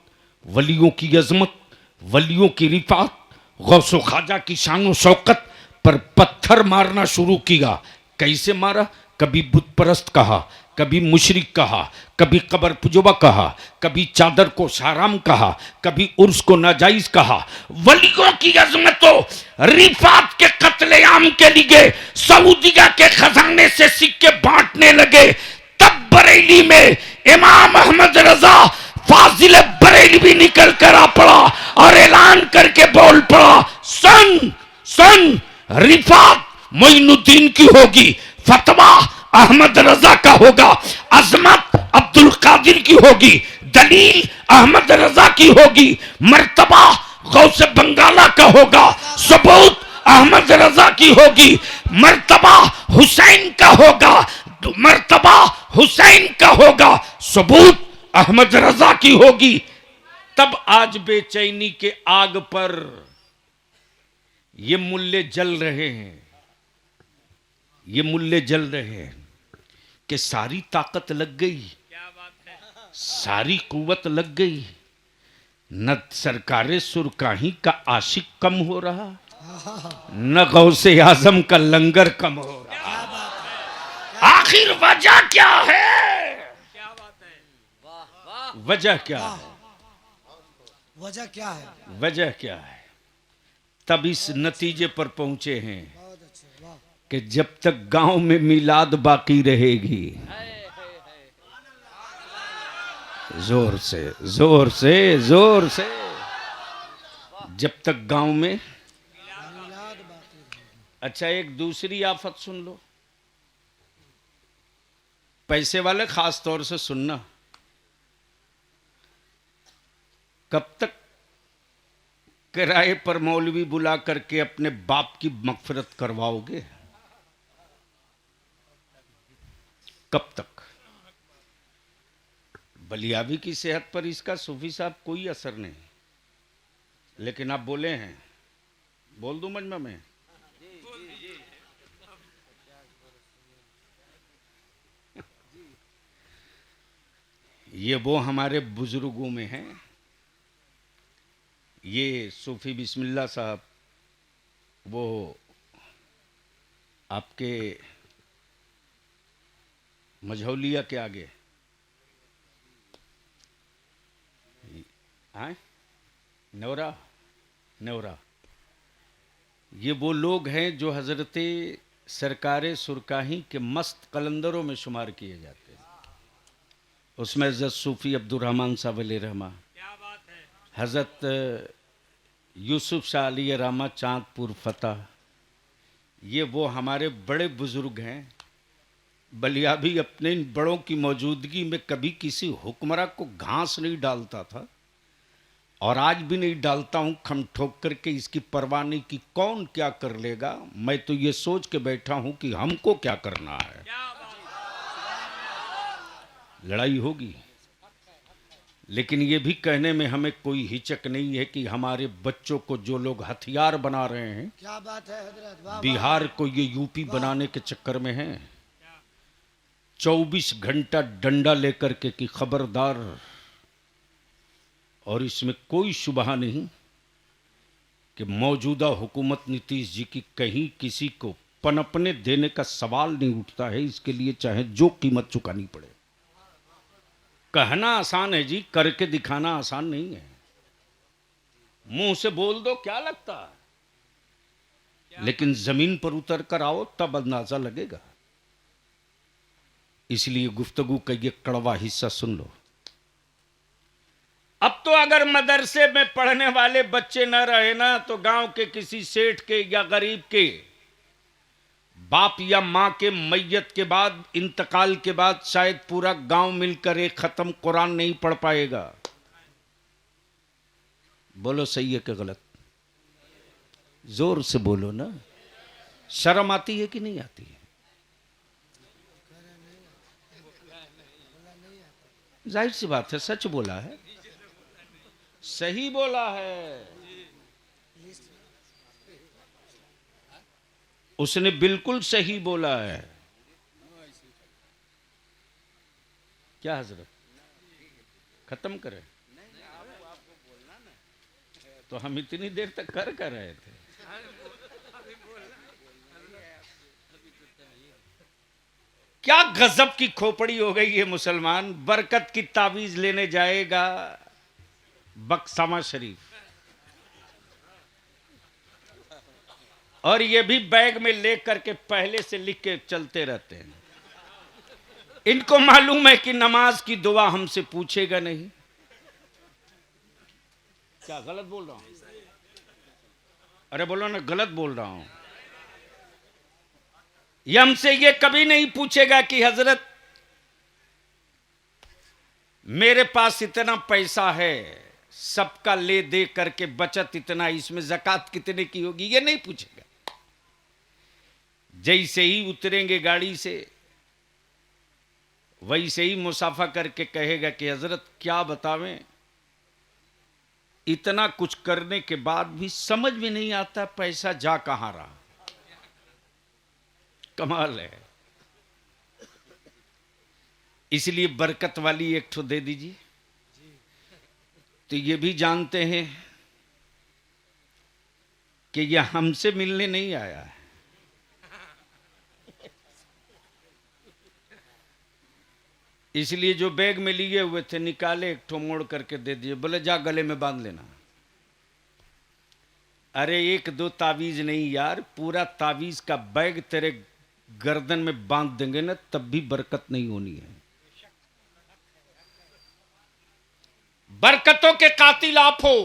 S2: वलियों की अजमत, वलियों की रिफात, गौसो ख्वाजा की शानो शौकत पर पत्थर मारना शुरू किया। कैसे मारा? कभी बुत परस्त कहा, कभी मुशरिक कहा, कभी कबर पुजोबा कहा, कभी चादर को शाराम कहा, कभी उर्स को नाजायज कहा। वलियों की अजमतों रिफात के कत्लेआम के लिए सऊदिया के खजाने से सिक्के बांटने लगे। तब बरेली में इमाम अहमद रजा फाजिल बरेली भी निकल कर आ पड़ा और ऐलान करके बोल पड़ा, सन रिफात मोइनुद्दीन की होगी, फतवा अहमद रजा का होगा, अजमत अब्दुल कादिर की होगी, दलील अहमद रजा की होगी, मर्तबा गौसे बंगाला का होगा, सबूत अहमद रजा की होगी, मर्तबा हुसैन का होगा, मर्तबा हुसैन का होगा, सबूत अहमद रजा की होगी। तब आज बेचैनी के आग पर ये मुल्ले जल रहे हैं, ये मुल्ले जल रहे हैं कि सारी ताकत लग गई, सारी कुव्वत लग गई, न सरकारे सुरकाही का आशिक कम हो रहा, न गौसे आजम का लंगर कम हो रहा। आखिर वजह क्या है? वजह क्या है?
S3: वजह क्या है?
S2: वजह क्या है? तब इस नतीजे पर पहुंचे हैं
S3: बहुत अच्छे, वाह।
S2: कि जब तक गांव में मिलाद बाकी रहेगी, जोर से जोर से जोर से, जब तक गांव में।
S3: मिलाद बाकी है।
S2: अच्छा, एक दूसरी आफत सुन लो, पैसे वाले खास तौर से सुनना। कब तक किराए पर मौलवी बुला करके अपने बाप की मगफिरत करवाओगे? कब तक? बलियाबी की सेहत पर इसका सूफी साहब कोई असर नहीं, लेकिन आप बोले हैं, बोल दूं मजमा में? ये वो हमारे बुजुर्गों में हैं, ये सूफी बिस्मिल्लाह साहब, वो आपके मझौलिया के आगे हैं, नौरा, ये वो लोग हैं जो हजरते सरकारे सुरकाही के मस्त कलंदरों में शुमार किए जाते हैं। उसमें हजरत सूफी अब्दुर्रहमान साहब अली रहमा, हजरत यूसुफ शाह अली रामा चांदपुर फतेह, ये वो हमारे बड़े बुजुर्ग हैं। बलियाबी अपने इन बड़ों की मौजूदगी में कभी किसी हुक्मरान को घास नहीं डालता था, और आज भी नहीं डालता हूं, खम ठोक करके, इसकी परवाह नहीं कि कौन क्या कर लेगा। मैं तो ये सोच के बैठा हूं कि हमको क्या करना है। लड़ाई होगी, लेकिन ये भी कहने में हमें कोई हिचक नहीं है कि हमारे बच्चों को जो लोग हथियार बना रहे हैं,
S3: क्या बात है हजरत, वाह,
S2: बिहार को ये यूपी बनाने के चक्कर में हैं। 24 घंटा डंडा लेकर के कि खबरदार, और इसमें कोई शुबहा नहीं कि मौजूदा हुकूमत नीतीश जी की कहीं किसी को पनपने देने का सवाल नहीं उठता है। इसके लिए चाहे जो कीमत चुकानी पड़े। कहना आसान है जी, करके दिखाना आसान नहीं है। मुंह से बोल दो क्या लगता है, लेकिन जमीन पर उतर कर आओ तब अंदाजा लगेगा। इसलिए गुफ्तगू का ये कड़वा हिस्सा सुन लो। अब तो अगर मदरसे में पढ़ने वाले बच्चे न रहे ना, तो गांव के किसी सेठ के या गरीब के बाप या माँ के मैयत के बाद, इंतकाल के बाद शायद पूरा गांव मिलकर एक खत्म कुरान नहीं पढ़ पाएगा। बोलो सही है कि गलत? जोर से बोलो ना। शर्म आती है कि नहीं आती है? जाहिर सी बात है, सच बोला है, सही बोला है। उसने बिल्कुल सही बोला है। क्या हजरत, खत्म करें? तो हम इतनी देर तक कर रहे थे। क्या गजब की खोपड़ी हो गई है मुसलमान। बरकत की तावीज लेने जाएगा बक्सामा शरीफ, और ये भी बैग में ले करके पहले से लिख के चलते रहते हैं। इनको मालूम है कि नमाज की दुआ हमसे पूछेगा नहीं। क्या गलत बोल रहा हूं? अरे बोलो ना, गलत बोल रहा हूं। ये हमसे ये कभी नहीं पूछेगा कि हजरत मेरे पास इतना पैसा है, सबका ले दे करके बचत इतना, इसमें ज़कात कितने की होगी, ये नहीं पूछेगा। जैसे ही उतरेंगे गाड़ी से वैसे ही मुसाफा करके कहेगा कि हजरत क्या बतावें, इतना कुछ करने के बाद भी समझ में नहीं आता पैसा जा कहां रहा। कमाल है। इसलिए बरकत वाली एक ठो दे दीजिए। तो ये भी जानते हैं कि यह हमसे मिलने नहीं आया है। इसलिए जो बैग में लिए हुए थे निकाले, एक ठो मोड़ करके दे दिए, बोले जा गले में बांध लेना। अरे एक दो तावीज नहीं यार, पूरा तावीज का बैग तेरे गर्दन में बांध देंगे ना, तब भी बरकत नहीं होनी है। बरकतों के कातिल आप हो।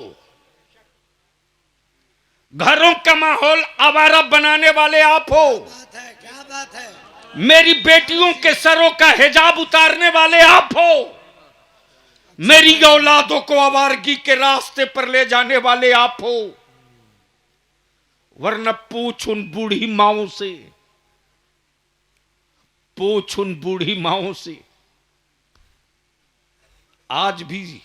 S2: घरों का माहौल आवारा बनाने वाले आप हो।
S3: बात है, क्या बात है?
S2: मेरी बेटियों के सरों का हिजाब उतारने वाले आप हो। मेरी औलादों को आवारगी के रास्ते पर ले जाने वाले आप हो। वरना पूछ उन बूढ़ी माओं से, पूछ उन बूढ़ी माओं से, आज भी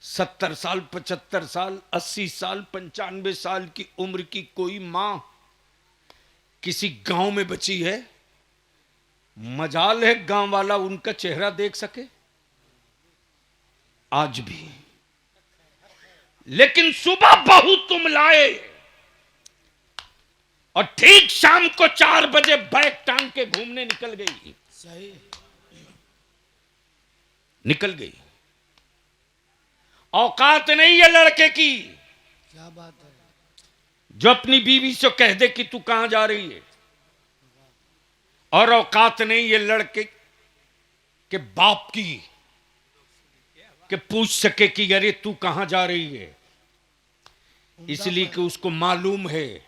S2: 70 साल, 75 साल, 80 साल, 95 साल की उम्र की कोई मां किसी गांव में बची है? मजाल है गांव वाला उनका चेहरा देख सके आज भी। लेकिन सुबह बहू तुम लाए और ठीक शाम को 4 बजे बैग टांग के घूमने निकल गई।
S3: सही।
S2: निकल गई। औकात नहीं है लड़के की
S3: क्या बात है?
S2: जो अपनी बीवी से कह दे कि तू कहां जा रही है, और औकात नहीं है लड़के के बाप की कि पूछ सके कि अरे तू कहां जा रही है। इसलिए कि उसको मालूम है,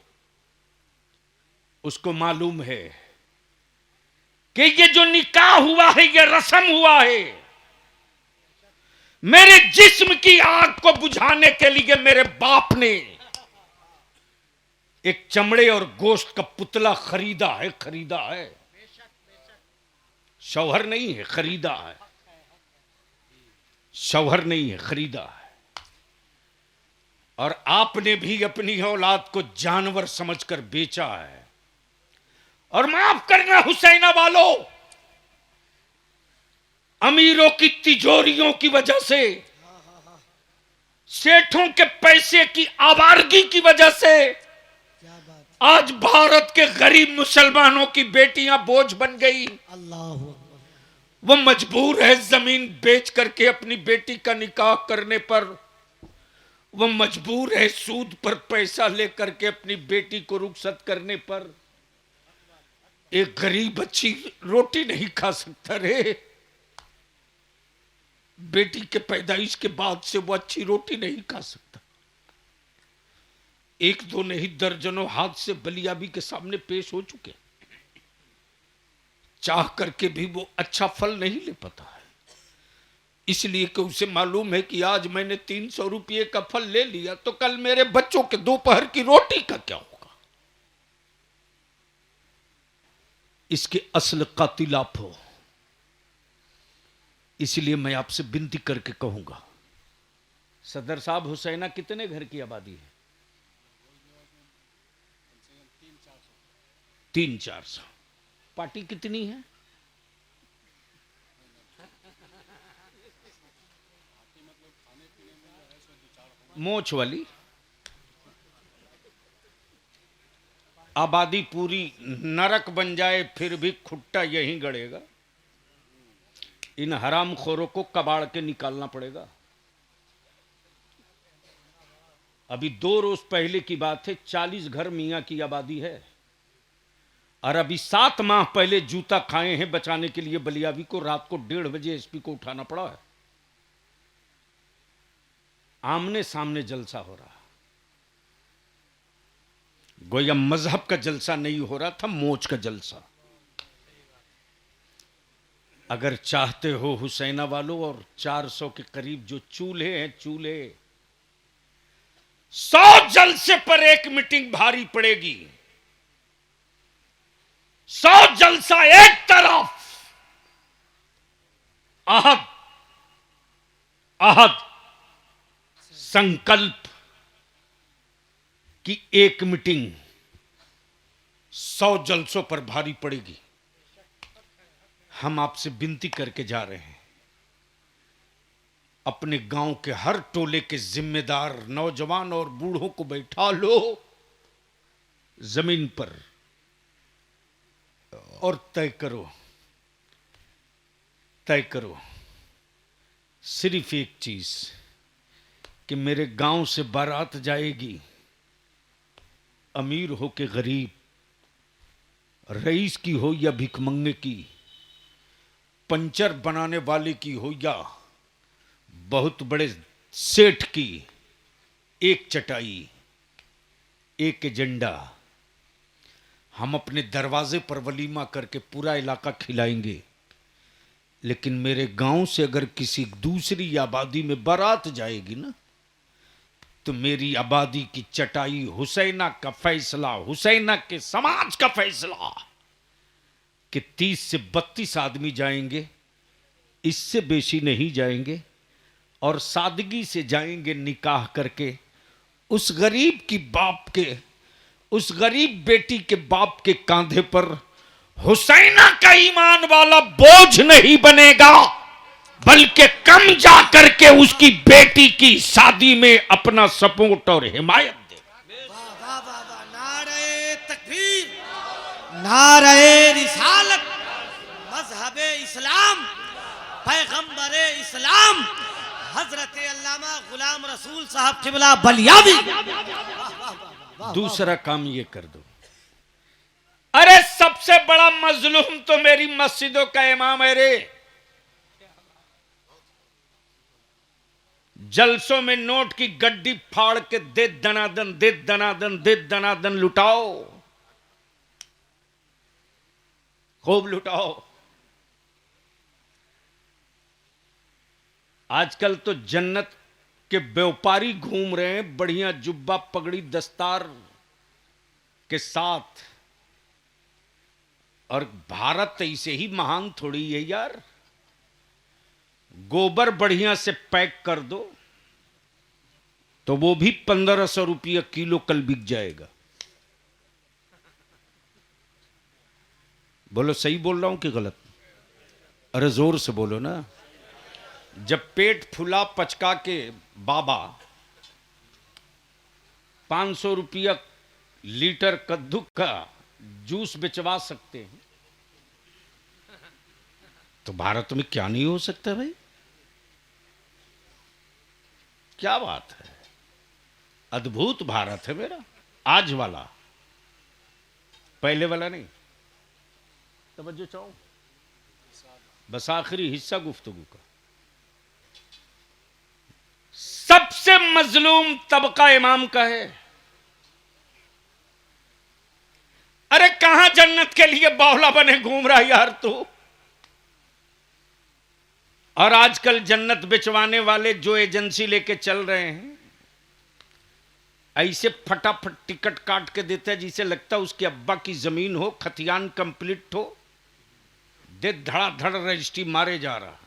S2: उसको मालूम है कि ये जो निकाह हुआ है, ये रस्म हुआ है। मेरे जिस्म की आग को बुझाने के लिए मेरे बाप ने एक चमड़े और गोश्त का पुतला खरीदा है, खरीदा है। शौहर नहीं है, खरीदा है। शौहर नहीं है, खरीदा है। और आपने भी अपनी औलाद को जानवर समझकर बेचा है। और माफ करना हुसैना वालों, अमीरों की तिजोरियों की वजह से, सेठों के पैसे की आवारगी की वजह से
S3: क्या बात?
S2: आज भारत के गरीब मुसलमानों की बेटियां बोझ बन गई।
S3: अल्लाह अकबर।
S2: वो मजबूर है जमीन बेच करके अपनी बेटी का निकाह करने पर। वो मजबूर है सूद पर पैसा लेकर के अपनी बेटी को रुखसत करने पर। एक गरीब अच्छी रोटी नहीं खा सकता रे। बेटी के पैदाइश के बाद से वो अच्छी रोटी नहीं खा सकता। एक दो नहीं दर्जनों हाथ से बलियाबी के सामने पेश हो चुके, चाह करके भी वो अच्छा फल नहीं ले पाता है, इसलिए कि उसे मालूम है कि आज मैंने 300 रुपये का फल ले लिया तो कल मेरे बच्चों के दोपहर की रोटी का क्या होगा। इसके असल कातिल आप हो, इसलिए मैं आपसे विनती करके कहूंगा, सदर साहब, हुसैना कितने घर की आबादी है? 300-400। पार्टी कितनी है? मोछ वाली आबादी पूरी नरक बन जाए फिर भी खुट्टा यहीं गड़ेगा। इन हरामखोरों को कबाड़ के निकालना पड़ेगा। अभी 2 रोज पहले की बात है, 40 घर मियां की आबादी है, और अभी 7 माह पहले जूता खाए हैं बचाने के लिए बलियावी को। रात को 1:30 बजे एसपी को उठाना पड़ा है। आमने सामने जलसा हो रहा, गोया मजहब का जलसा नहीं हो रहा था, मोच का जलसा। अगर चाहते हो हुसैना वालों, और 400 के करीब जो चूल्हे हैं, चूल्हे 100 जलसे पर एक मीटिंग भारी पड़ेगी। 100 जलसा एक तरफ, आहद आहद संकल्प की एक मीटिंग 100 जलसों पर भारी पड़ेगी। हम आपसे विनती करके जा रहे हैं, अपने गांव के हर टोले के जिम्मेदार नौजवान और बूढ़ों को बैठा लो जमीन पर और तय करो सिर्फ एक चीज, कि मेरे गांव से बारात जाएगी, अमीर हो के गरीब, रईस की हो या भिखमंगे की, पंचर बनाने वाले की हो या बहुत बड़े सेठ की, एक चटाई, एक एजेंडा। हम अपने दरवाजे पर वलीमा करके पूरा इलाका खिलाएंगे, लेकिन मेरे गांव से अगर किसी दूसरी आबादी में बारात जाएगी ना, तो मेरी आबादी की चटाई हुसैना का फैसला, हुसैना के समाज का फैसला कि 30 से 32 आदमी जाएंगे, इससे बेशी नहीं जाएंगे, और सादगी से जाएंगे निकाह करके। उस गरीब की बाप के, उस गरीब बेटी के बाप के कांधे पर हुसैना का ईमान वाला बोझ नहीं बनेगा, बल्कि कम जा करके उसकी बेटी की शादी में अपना सपोर्ट और हिमायत दे।
S3: वाह वाह वाह वाह, नारे तकबीर, नारे रिसालत, मजहबे इस्लाम, पैगंबरे इस्लाम, हजरत अल्लामा गुलाम रसूल साहब किबला बलियावी।
S2: दूसरा काम ये कर दो, अरे सबसे बड़ा मजलूम तो मेरी मस्जिदों का इमाम है रे। जलसों में नोट की गड्डी फाड़ के दे दनादन, दे दनादन, दे दनादन लुटाओ, खूब लुटाओ। आजकल तो जन्नत के व्यापारी घूम रहे हैं बढ़िया जुब्बा पगड़ी दस्तार के साथ, और भारत ऐसे ही महान थोड़ी है यार। गोबर बढ़िया से पैक कर दो तो वो भी 1500 रुपया किलो कल बिक जाएगा। बोलो सही बोल रहा हूं कि गलत? अरे जोर से बोलो ना। जब पेट फुला पचका के बाबा 500 रुपया लीटर कद्दू का जूस बेचवा सकते हैं, तो भारत में क्या नहीं हो सकता भाई? क्या बात है, अद्भुत भारत है मेरा, आज वाला, पहले वाला नहीं। तवज्जो चाहो, बस आखिरी हिस्सा गुफ्तगू का। सबसे मजलूम तबका इमाम का है, अरे कहां जन्नत के लिए बावला बने घूम रहा यार तू। और आजकल जन्नत बिचवाने वाले जो एजेंसी लेके चल रहे हैं, ऐसे फटाफट टिकट काट के देता है जिसे लगता है उसके अब्बा की जमीन हो, खतियान कंप्लीट हो, दे धड़ाधड़ रजिस्ट्री मारे जा रहा।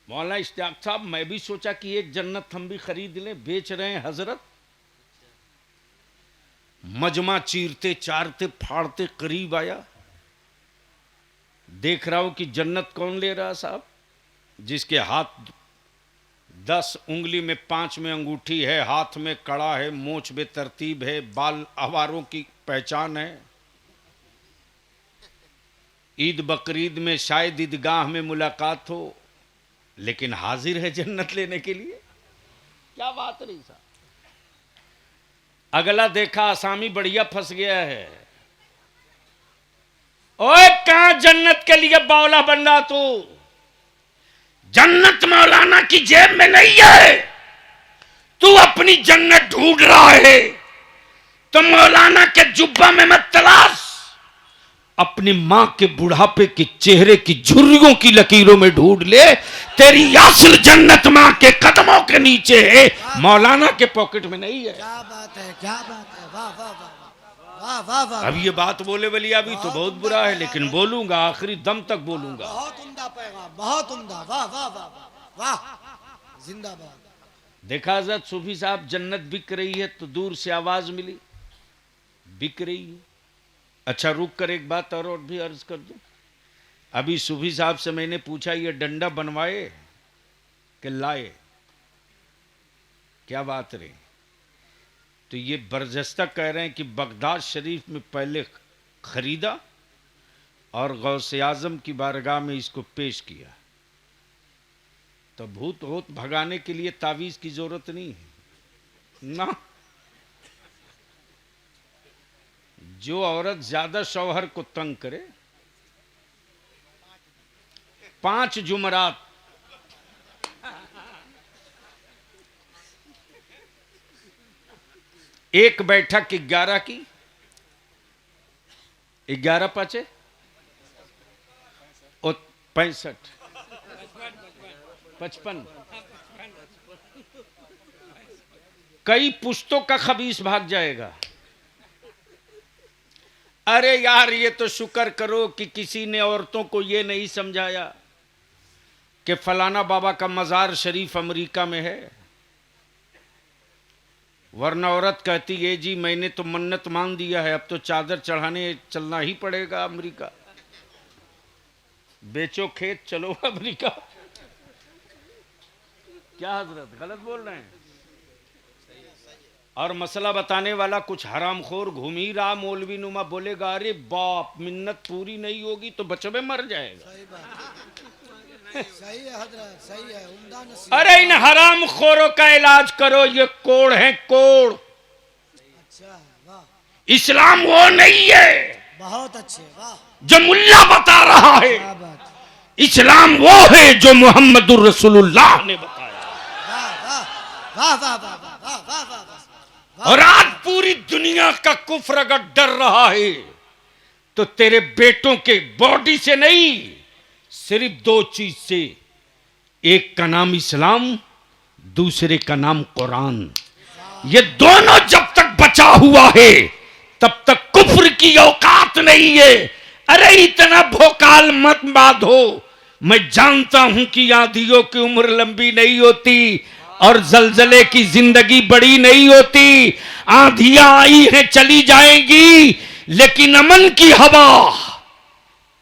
S2: मौलाना इश्तियाक साहब, मैं भी सोचा कि एक जन्नत हम भी खरीद लें, बेच रहे हैं हजरत। मजमा चीरते चारते फाड़ते करीब आया, देख रहा हूं कि जन्नत कौन ले रहा साहब, जिसके हाथ 10 उंगली में 5 में अंगूठी है, हाथ में कड़ा है, मोछ बेतरतीब है, बाल आवारों की पहचान है। ईद बकरीद में शायद ईदगाह में मुलाकात हो, लेकिन हाजिर है जन्नत लेने के लिए। क्या बात रही साहब। अगला देखा आसामी बढ़िया फंस गया है। ओए कहां जन्नत के लिए बावला बन रहा तू। जन्नत मौलाना की जेब में नहीं है, तू अपनी जन्नत ढूंढ रहा है तो मौलाना के जुब्बा में मत तलाश, अपनी मां के बुढ़ापे के चेहरे की झुर्रियों की लकीरों में ढूंढ ले। तेरी असल जन्नत मां के कदमों के नीचे है, मौलाना के पॉकेट में नहीं है।
S3: क्या बात है, क्या बात है, वाह वाह वाह वाह वाह वाह।
S2: अब ये बात बोले वाली अभी तो बहुत बुरा है, लेकिन बोलूंगा, आखिरी दम तक बोलूंगा।
S3: बहुत उम्दा पैगाम, बहुत उम्दा, वाह वाह वाह वाह वाह, जिंदाबाद।
S2: देखा हज़रत सूफी साहब, जन्नत बिक रही है तो दूर से आवाज मिली, बिक रही है। अच्छा रुक कर एक बात और भी अर्ज कर दूं। अभी सूफी साहब से मैंने पूछा, ये डंडा बनवाए कि लाए, क्या बात रही। तो ये बरजस्ता कह रहे हैं कि बगदाद शरीफ में पहले खरीदा और गौसे आजम की बारगाह में इसको पेश किया। तो भूत होत भगाने के लिए तावीज की जरूरत नहीं है ना। जो औरत ज्यादा शौहर को तंग करे, 5 जुमरात एक बैठक 11 की, 11 पाचे और 65 55, कई पुश्तों का खबीस भाग जाएगा। अरे यार, ये तो शुक्र करो कि किसी ने औरतों को ये नहीं समझाया कि फलाना बाबा का मजार शरीफ अमेरिका में है, वरना औरत कहती है जी मैंने तो मन्नत मान दिया है, अब तो चादर चढ़ाने चलना ही पड़ेगा अमेरिका। बेचो खेत चलो अमेरिका। क्या हजरत गलत बोल रहे हैं। और मसला बताने वाला कुछ हरामखोर घूम ही रहा, मौलवी नुमा बोलेगा अरे बाप मिन्नत पूरी नहीं होगी तो बचवे मर जाएगा।
S3: सही बात, सही है हजरत, सही है, उम्दा नसीहत।
S2: अरे इन हरामखोरों का इलाज करो, ये कोड़ है कोड़।
S3: अच्छा वाह,
S2: इस्लाम वो नहीं है
S3: बहुत अच्छे, वाह,
S2: जो मुल्ला बता रहा है,
S3: क्या बात,
S2: इस्लाम वो है जो मोहम्मदुर रसूलुल्लाह ने बताया।
S3: वाह वाह वाह वाह वाह वाह वाह वाह वाह।
S2: और आज पूरी दुनिया का कुफ्र अगर डर रहा है तो तेरे बेटों के बॉडी से नहीं, सिर्फ 2 चीज से, एक का नाम इस्लाम, दूसरे का नाम कुरान। ये दोनों जब तक बचा हुआ है तब तक कुफ्र की औकात नहीं है। अरे इतना भोकाल मत बांधो, मैं जानता हूं कि आंधियों की उम्र लंबी नहीं होती और जलजले की जिंदगी बड़ी नहीं होती। आंधियां आई हैं चली जाएंगी, लेकिन अमन की हवा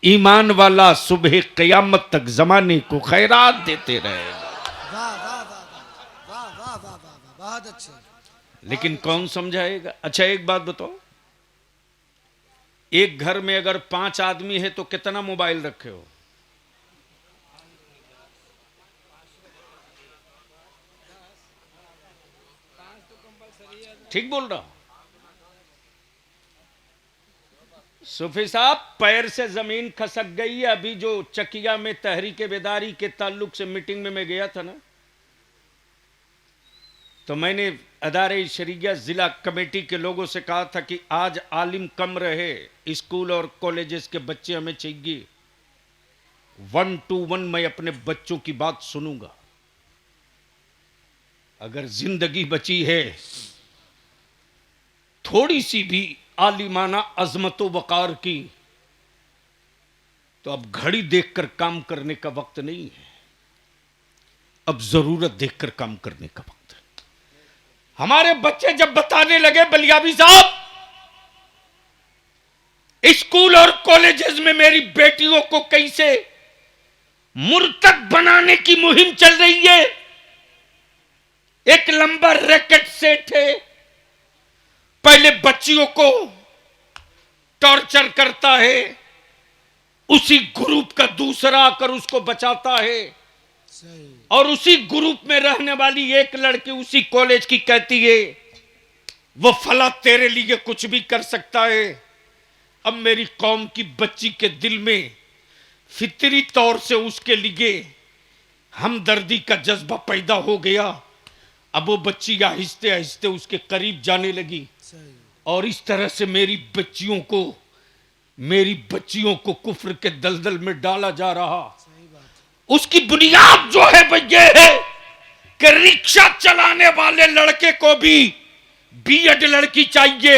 S2: ईमान वाला सुबह कयामत तक जमाने को खैरात देते रहेगा।
S3: वाह वाह वाह वाह वाह वाह वाह वाह, बहुत अच्छे।
S2: लेकिन कौन समझाएगा। अच्छा एक बात बताओ, एक घर में अगर 5 आदमी है तो कितना मोबाइल रखे हो। ठीक बोल रहा हूं सूफी साहब। पैर से जमीन खसक गई है। अभी जो चकिया में तहरीक बेदारी के ताल्लुक से मीटिंग में मैं गया था ना, तो मैंने अदारे शरिया जिला कमेटी के लोगों से कहा था कि आज आलिम कम रहे, स्कूल और कॉलेजेस के बच्चे हमें चाहिए। 1 to 1 मैं अपने बच्चों की बात सुनूंगा। अगर जिंदगी बची है, थोड़ी सी भी आलिमाना अजमत वकार की, तो अब घड़ी देखकर काम करने का वक्त नहीं है, अब जरूरत देखकर काम करने का वक्त है। हमारे बच्चे जब बताने लगे बलियावी साहब, स्कूल और कॉलेजेस में मेरी बेटियों को कैसे मुर्तद बनाने की मुहिम चल रही है, एक लंबा रैकेट सेट है, पहले बच्चियों को टॉर्चर करता है, उसी ग्रुप का दूसरा आकर उसको बचाता है, और उसी ग्रुप में रहने वाली एक लड़की उसी कॉलेज की कहती है वो फला तेरे लिए कुछ भी कर सकता है। अब मेरी कौम की बच्ची के दिल में फितरी तौर से उसके लिए हमदर्दी का जज्बा पैदा हो गया। अब वो बच्ची आहिस्ते आहिस्ते उसके करीब जाने लगी, और इस तरह से मेरी बच्चियों को कुफ्र के दलदल में डाला जा रहा। उसकी बुनियाद जो है वो ये है कि रिक्शा चलाने वाले लड़के को भी बीएड लड़की चाहिए,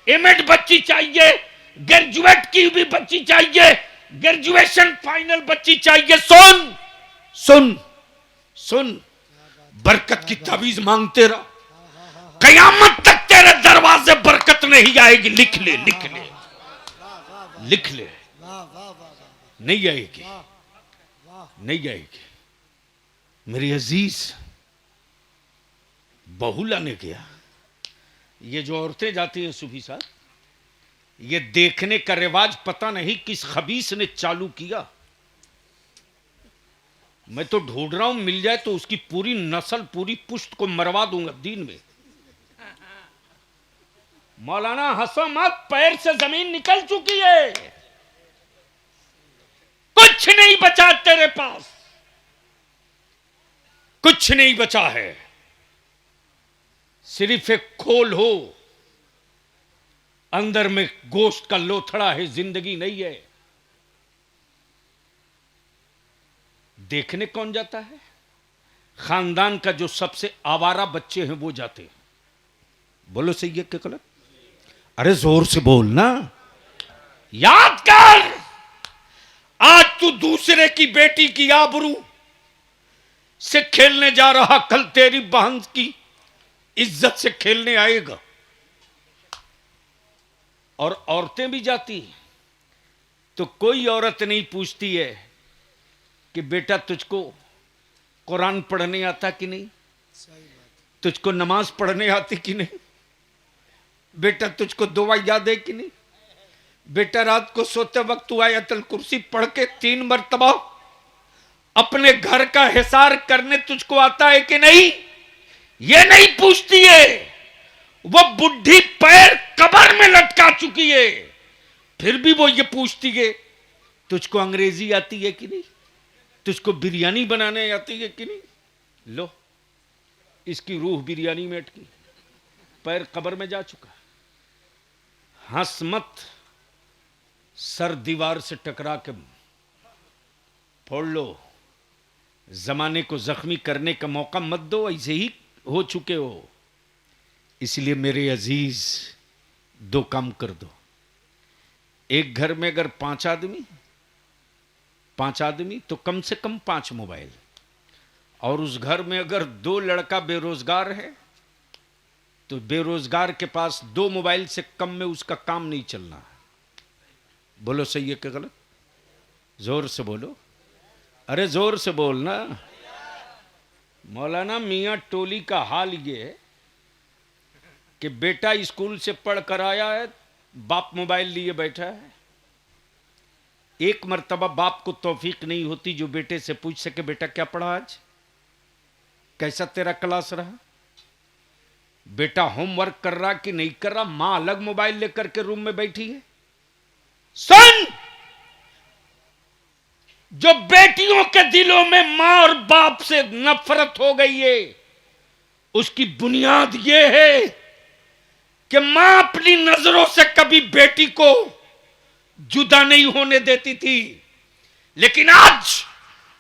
S2: एमएड बच्ची चाहिए, ग्रेजुएट की भी बच्ची चाहिए, ग्रेजुएशन फाइनल बच्ची चाहिए। सुन सुन सुन, बरकत की तावीज मांगते रहो, कयामत तक तेरे दरवाजे बरकत नहीं आएगी। लिख ले लिख ले लिख ले, नहीं आएगी, नहीं आएगी। मेरी अजीज, बहू लाने गया, ये जो औरतें जाती हैं सुबह साथ, ये देखने का रिवाज पता नहीं किस खबीस ने चालू किया। मैं तो ढूंढ रहा हूं, मिल जाए तो उसकी पूरी नस्ल, पूरी पुश्त को मरवा दूंगा दीन में। मौलाना हंसो मत, पैर से जमीन निकल चुकी है, कुछ नहीं बचा तेरे पास, कुछ नहीं बचा है, सिर्फ एक खोल हो, अंदर में गोश्त का लोथड़ा है, जिंदगी नहीं है। देखने कौन जाता है? खानदान का जो सबसे आवारा बच्चे हैं वो जाते हैं। बोलो सही है कि गलत? अरे जोर से बोल ना। याद कर, आज तू दूसरे की बेटी की आबरू से खेलने जा रहा, कल तेरी बहन की इज्जत से खेलने आएगा। और औरतें भी जाती तो कोई औरत नहीं पूछती है कि बेटा तुझको कुरान पढ़ने आता कि नहीं, तुझको नमाज पढ़ने आती कि नहीं, बेटा तुझको दुआ याद है कि नहीं, बेटा रात को सोते वक्त तू आयतल कुर्सी पढ़ के 3 मरतबा अपने घर का हिसार करने तुझको आता है कि नहीं, ये नहीं पूछती है। वो बुढ़ी पैर कब्र में लटका चुकी है, फिर भी वो ये पूछती है तुझको अंग्रेजी आती है कि नहीं, तुझको बिरयानी बनाने आती है कि नहीं। लो, इसकी रूह बिरयानी में अटकी, पैर कब्र में जा चुका। हंस मत, सर दीवार से टकरा के फोड़ लो, जमाने को जख्मी करने का मौका मत दो, ऐसे ही हो चुके हो। इसलिए मेरे अजीज, 2 काम कर दो। एक घर में अगर 5 आदमी तो कम से कम 5 मोबाइल, और उस घर में अगर 2 लड़का बेरोजगार है तो बेरोजगार के पास 2 मोबाइल से कम में उसका काम नहीं चलना। बोलो सही है कि गलत? जोर से बोलो, अरे जोर से बोलना। मौलाना मियां टोली का हाल ये है कि बेटा स्कूल से पढ़ कर आया है, बाप मोबाइल लिए बैठा है। एक मर्तबा बाप को तौफीक नहीं होती जो बेटे से पूछ सके बेटा क्या पढ़ा आज, कैसा तेरा क्लास रहा, बेटा होमवर्क कर रहा कि नहीं कर रहा। मां अलग मोबाइल लेकर के रूम में बैठी है। सुन, जो बेटियों के दिलों में मां और बाप से नफरत हो गई है, उसकी बुनियाद यह है कि मां अपनी नजरों से कभी बेटी को जुदा नहीं होने देती थी, लेकिन आज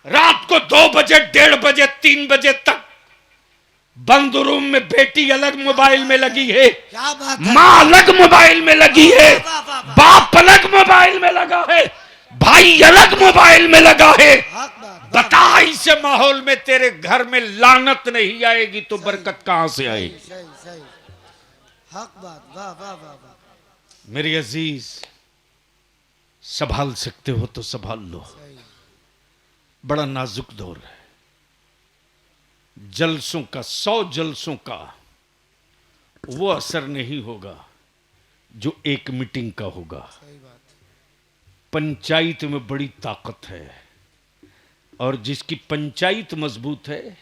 S2: रात को 2 बजे, 1:30 बजे, 3 बजे तक बंद रूम में बेटी अलग मोबाइल में लगी है,
S3: क्या बात है।
S2: मां अलग मोबाइल में लगी है,
S3: वाह, वाह, वाह।
S2: बाप अलग मोबाइल में लगा है, भाई अलग मोबाइल में लगा है।
S3: हक बात।
S2: बता ऐसे माहौल में तेरे घर में लानत नहीं आएगी तो बरकत कहां से आएगी?
S3: सही सही, हक बात। वाह वाह वाह वाह।
S2: मेरे अजीज, संभाल सकते हो तो संभाल लो,
S3: सही।
S2: बड़ा नाजुक दौर है। जलसों का, 100 जलसों का वो असर नहीं होगा जो एक मीटिंग का होगा।
S3: सही बात।
S2: पंचायत में बड़ी ताकत है, और जिसकी पंचायत मजबूत है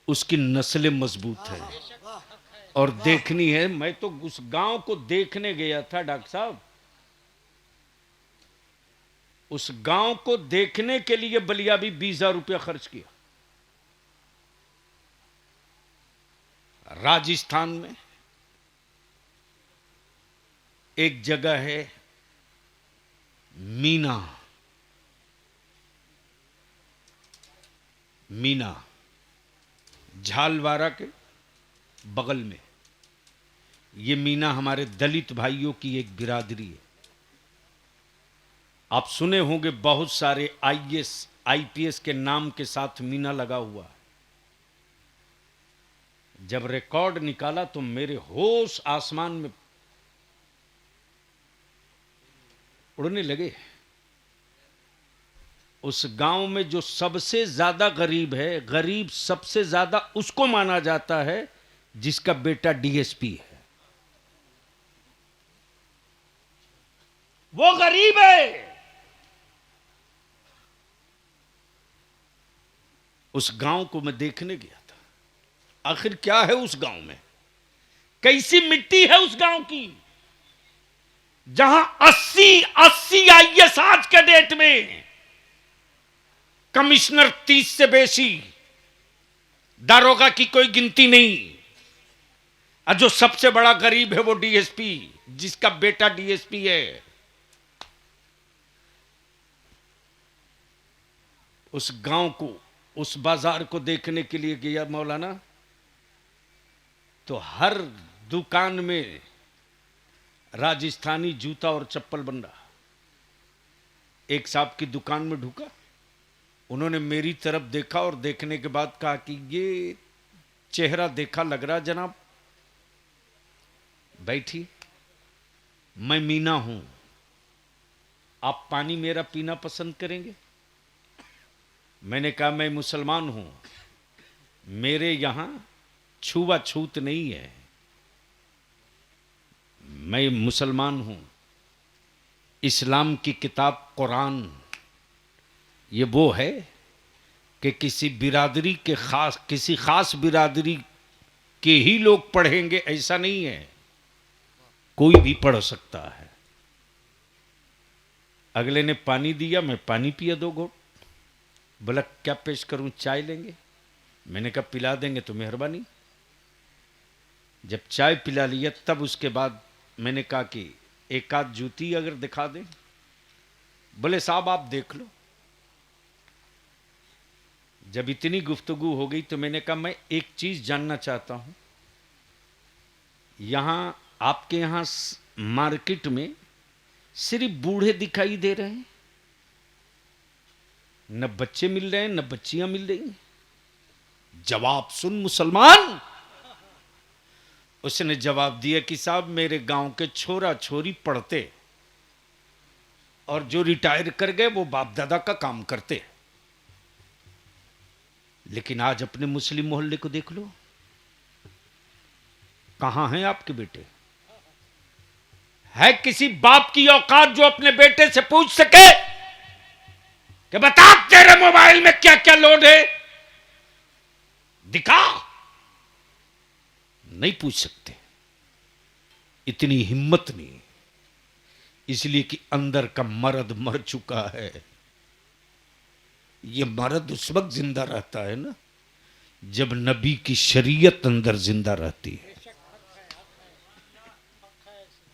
S2: उसकी नस्लें मजबूत है। और देखनी है, मैं तो उस गांव को देखने गया था डॉक्टर साहब, उस गांव को देखने के लिए बलिया भी 20,000 रुपया खर्च किया। राजस्थान में एक जगह है मीना, मीना झालवाड़ा के बगल में। ये मीना हमारे दलित भाइयों की एक बिरादरी है। आप सुने होंगे बहुत सारे आईएएस आईपीएस के नाम के साथ मीना लगा हुआ है। जब रिकॉर्ड निकाला तो मेरे होश आसमान में उड़ने लगे। उस गांव में जो सबसे ज्यादा गरीब है, गरीब सबसे ज्यादा उसको माना जाता है जिसका बेटा डीएसपी है। वो गरीब है। उस गांव को मैं देखने गया था। आखिर क्या है उस गांव में, कैसी मिट्टी है उस गांव की, जहां 80 आईएएस आज के डेट में, कमिश्नर 30 से बेसी, दारोगा की कोई गिनती नहीं, और जो सबसे बड़ा गरीब है वो डीएसपी, जिसका बेटा डीएसपी है। उस गांव को, उस बाजार को देखने के लिए गया मौलाना, तो हर दुकान में राजस्थानी जूता और चप्पल बन रहा। एक साहब की दुकान में ढुका, उन्होंने मेरी तरफ देखा और देखने के बाद कहा कि ये चेहरा देखा लग रहा जनाब, बैठी, मैं मीना हूं, आप पानी मेरा पीना पसंद करेंगे? मैंने कहा मैं मुसलमान हूं, मेरे यहां छुआछूत नहीं है, मैं मुसलमान हूं। इस्लाम की किताब कुरान ये वो है कि किसी बिरादरी के खास, किसी खास बिरादरी के ही लोग पढ़ेंगे ऐसा नहीं है, कोई भी पढ़ सकता है। अगले ने पानी दिया, मैं पानी पिया 2 घोट। बोला क्या पेश करूं, चाय लेंगे? मैंने कहा पिला देंगे तो मेहरबानी। जब चाय पिला लिया तब उसके बाद मैंने कहा कि एक आध जूती अगर दिखा दें। बोले साहब आप देख लो। जब इतनी गुफ्तगू हो गई तो मैंने कहा मैं एक चीज जानना चाहता हूं, यहां आपके यहां मार्केट में सिर्फ बूढ़े दिखाई दे रहे हैं, न बच्चे मिल रहे हैं न बच्चियां मिल रही हैं? जवाब सुन मुसलमान। उसने जवाब दिया कि साहब मेरे गांव के छोरा छोरी पढ़ते और जो रिटायर कर गए वो बाप दादा का काम करते, लेकिन आज अपने मुस्लिम मोहल्ले को देख लो, कहां हैं आपके बेटे? है किसी बाप की औकात जो अपने बेटे से पूछ सके कि बता तेरे मोबाइल में क्या क्या लोड है, दिखा? नहीं पूछ सकते, इतनी हिम्मत नहीं, इसलिए कि अंदर का मर्द मर चुका है। यह मर्द उस वक्त जिंदा रहता है ना जब नबी की शरीयत अंदर जिंदा रहती है।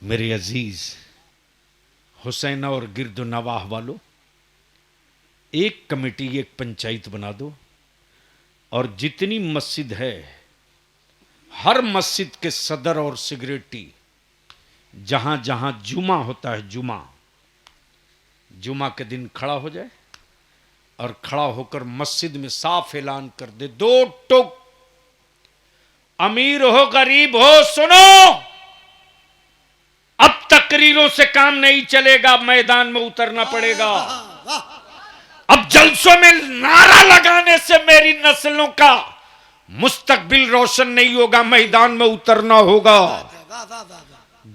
S2: मेरे अजीज हुसैन और गिरद नवाह वालों, एक कमेटी, एक पंचायत बना दो और जितनी मस्जिद है हर मस्जिद के सदर और सिगरेटी जहां जहां जुमा होता है, जुमा के दिन खड़ा हो जाए और खड़ा होकर मस्जिद में साफ ऐलान कर दे, दो टुक, अमीर हो गरीब हो सुनो, अब तकरीरों से काम नहीं चलेगा, मैदान में उतरना पड़ेगा। अब जलसों में नारा लगाने से मेरी नस्लों का मुस्तकबिल रोशन नहीं होगा, मैदान में उतरना होगा।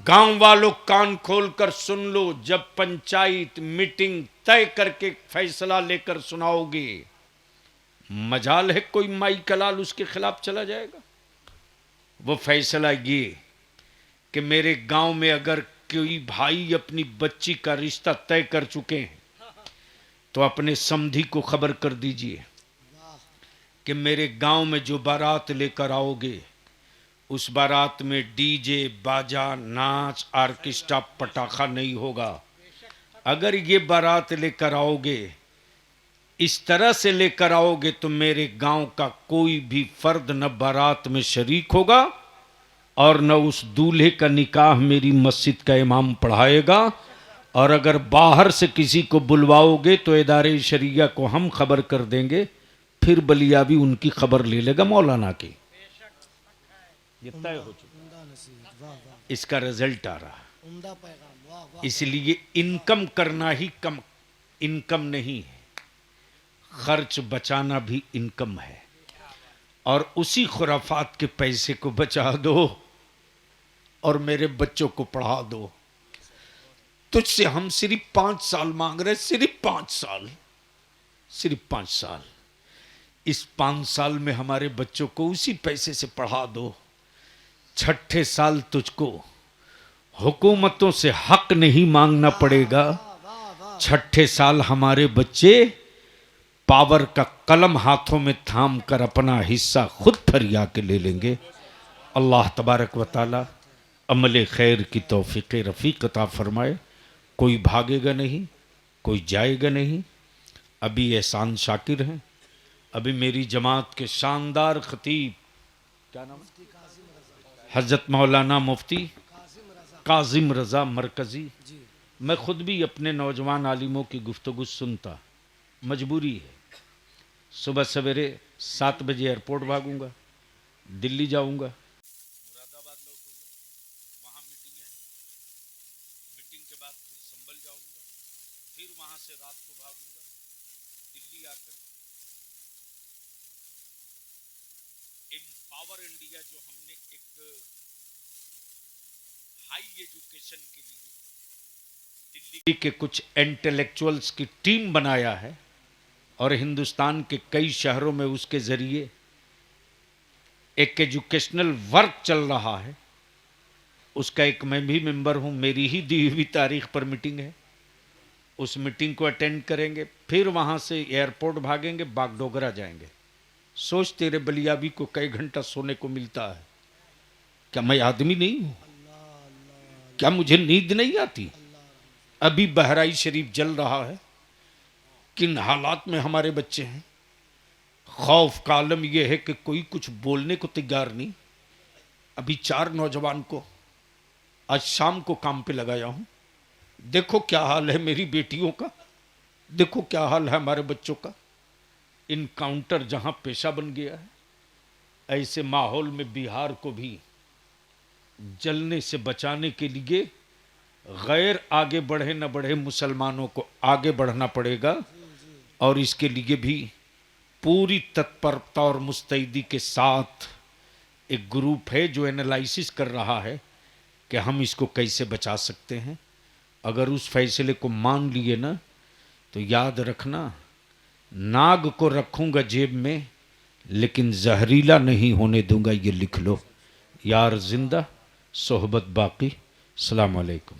S2: गांव वालों कान खोलकर सुन लो, जब पंचायत मीटिंग तय करके फैसला लेकर सुनाओगे, मजाल है कोई माई कलाल उसके खिलाफ चला जाएगा। वो फैसला ये कि मेरे गांव में अगर कोई भाई अपनी बच्ची का रिश्ता तय कर चुके हैं तो अपने समधी को खबर कर दीजिए कि मेरे गांव में जो बारात लेकर आओगे उस बारात में डीजे, बाजा, नाच, ऑर्केस्ट्रा, पटाखा नहीं होगा। अगर ये बारात लेकर आओगे, इस तरह से लेकर आओगे तो मेरे गांव का कोई भी फर्द न बारात में शरीक होगा और न उस दूल्हे का निकाह मेरी मस्जिद का इमाम पढ़ाएगा। और अगर बाहर से किसी को बुलवाओगे तो इदारे शरिया को हम खबर कर देंगे, फिर बलियावी उनकी खबर ले लेगा मौलाना की। ये तय हो चुका, इसका रिजल्ट आ रहा। इसलिए इनकम करना ही कम इनकम नहीं है, खर्च बचाना भी इनकम है। और उसी खुराफात के पैसे को बचा दो और मेरे बच्चों को पढ़ा दो। तुझसे हम सिर्फ 5 साल मांग रहे, सिर्फ 5 साल, सिर्फ 5 साल। इस 5 साल में हमारे बच्चों को उसी पैसे से पढ़ा दो। 6ठे साल तुझको हुकूमतों से हक नहीं मांगना पड़ेगा। 6ठे साल हमारे बच्चे पावर का कलम हाथों में थाम कर अपना हिस्सा खुद फरिया के ले लेंगे। अल्लाह तबारक व तआला अमल खैर की तौफीक रफ़ीक अता फरमाए। कोई भागेगा नहीं, कोई जाएगा नहीं। अभी एहसान शाकिर हैं, अभी मेरी जमात के शानदार खतीब, क्या नाम है, हज़रत मौलाना मुफ्ती काजिम रज़ा मरकज़ी। मैं खुद भी अपने नौजवान आलिमों की गुफ्तगू सुनता, मजबूरी है। सुबह सवेरे 7 बजे एयरपोर्ट भागूंगा, दिल्ली जाऊंगा, मुरादाबाद लौटूंगा, वहाँ मीटिंग है, मीटिंग के बाद फिर संभल जाऊंगा, फिर वहाँ से रात को भागूंगा, दिल्ली आकर एम्पावर इंडिया जो हमने एक हाई एजुकेशन के लिए दिल्ली के कुछ इंटेलेक्चुअल्स की टीम बनाया है और हिंदुस्तान के कई शहरों में उसके जरिए एक एजुकेशनल वर्क चल रहा है, उसका एक मैं भी मेंबर हूं। मेरी ही दी हुई तारीख पर मीटिंग है, उस मीटिंग को अटेंड करेंगे, फिर वहां से एयरपोर्ट भागेंगे, बागडोगरा जाएंगे। सोच तेरे बलियाबी को कई घंटा सोने को मिलता है, क्या मैं आदमी नहीं हूं? क्या मुझे नींद नहीं आती? अभी बहराई शरीफ जल रहा है, किन हालात में हमारे बच्चे हैं। खौफ का आलम यह है कि कोई कुछ बोलने को तैयार नहीं। अभी 4 नौजवान को आज शाम को काम पे लगाया हूं। देखो क्या हाल है मेरी बेटियों का, देखो क्या हाल है हमारे बच्चों का। इनकाउंटर जहां पेशा बन गया है, ऐसे माहौल में बिहार को भी जलने से बचाने के लिए गैर आगे बढ़े न बढ़े मुसलमानों को आगे बढ़ना पड़ेगा। और इसके लिए भी पूरी तत्परता और मुस्तैदी के साथ एक ग्रुप है जो एनालिसिस कर रहा है कि हम इसको कैसे बचा सकते हैं। अगर उस फैसले को मान लिए ना तो याद रखना, नाग को रखूंगा जेब में लेकिन जहरीला नहीं होने दूंगा, ये लिख लो। यार जिंदा सोहबत बाकी। अस्सलाम वालेकुम।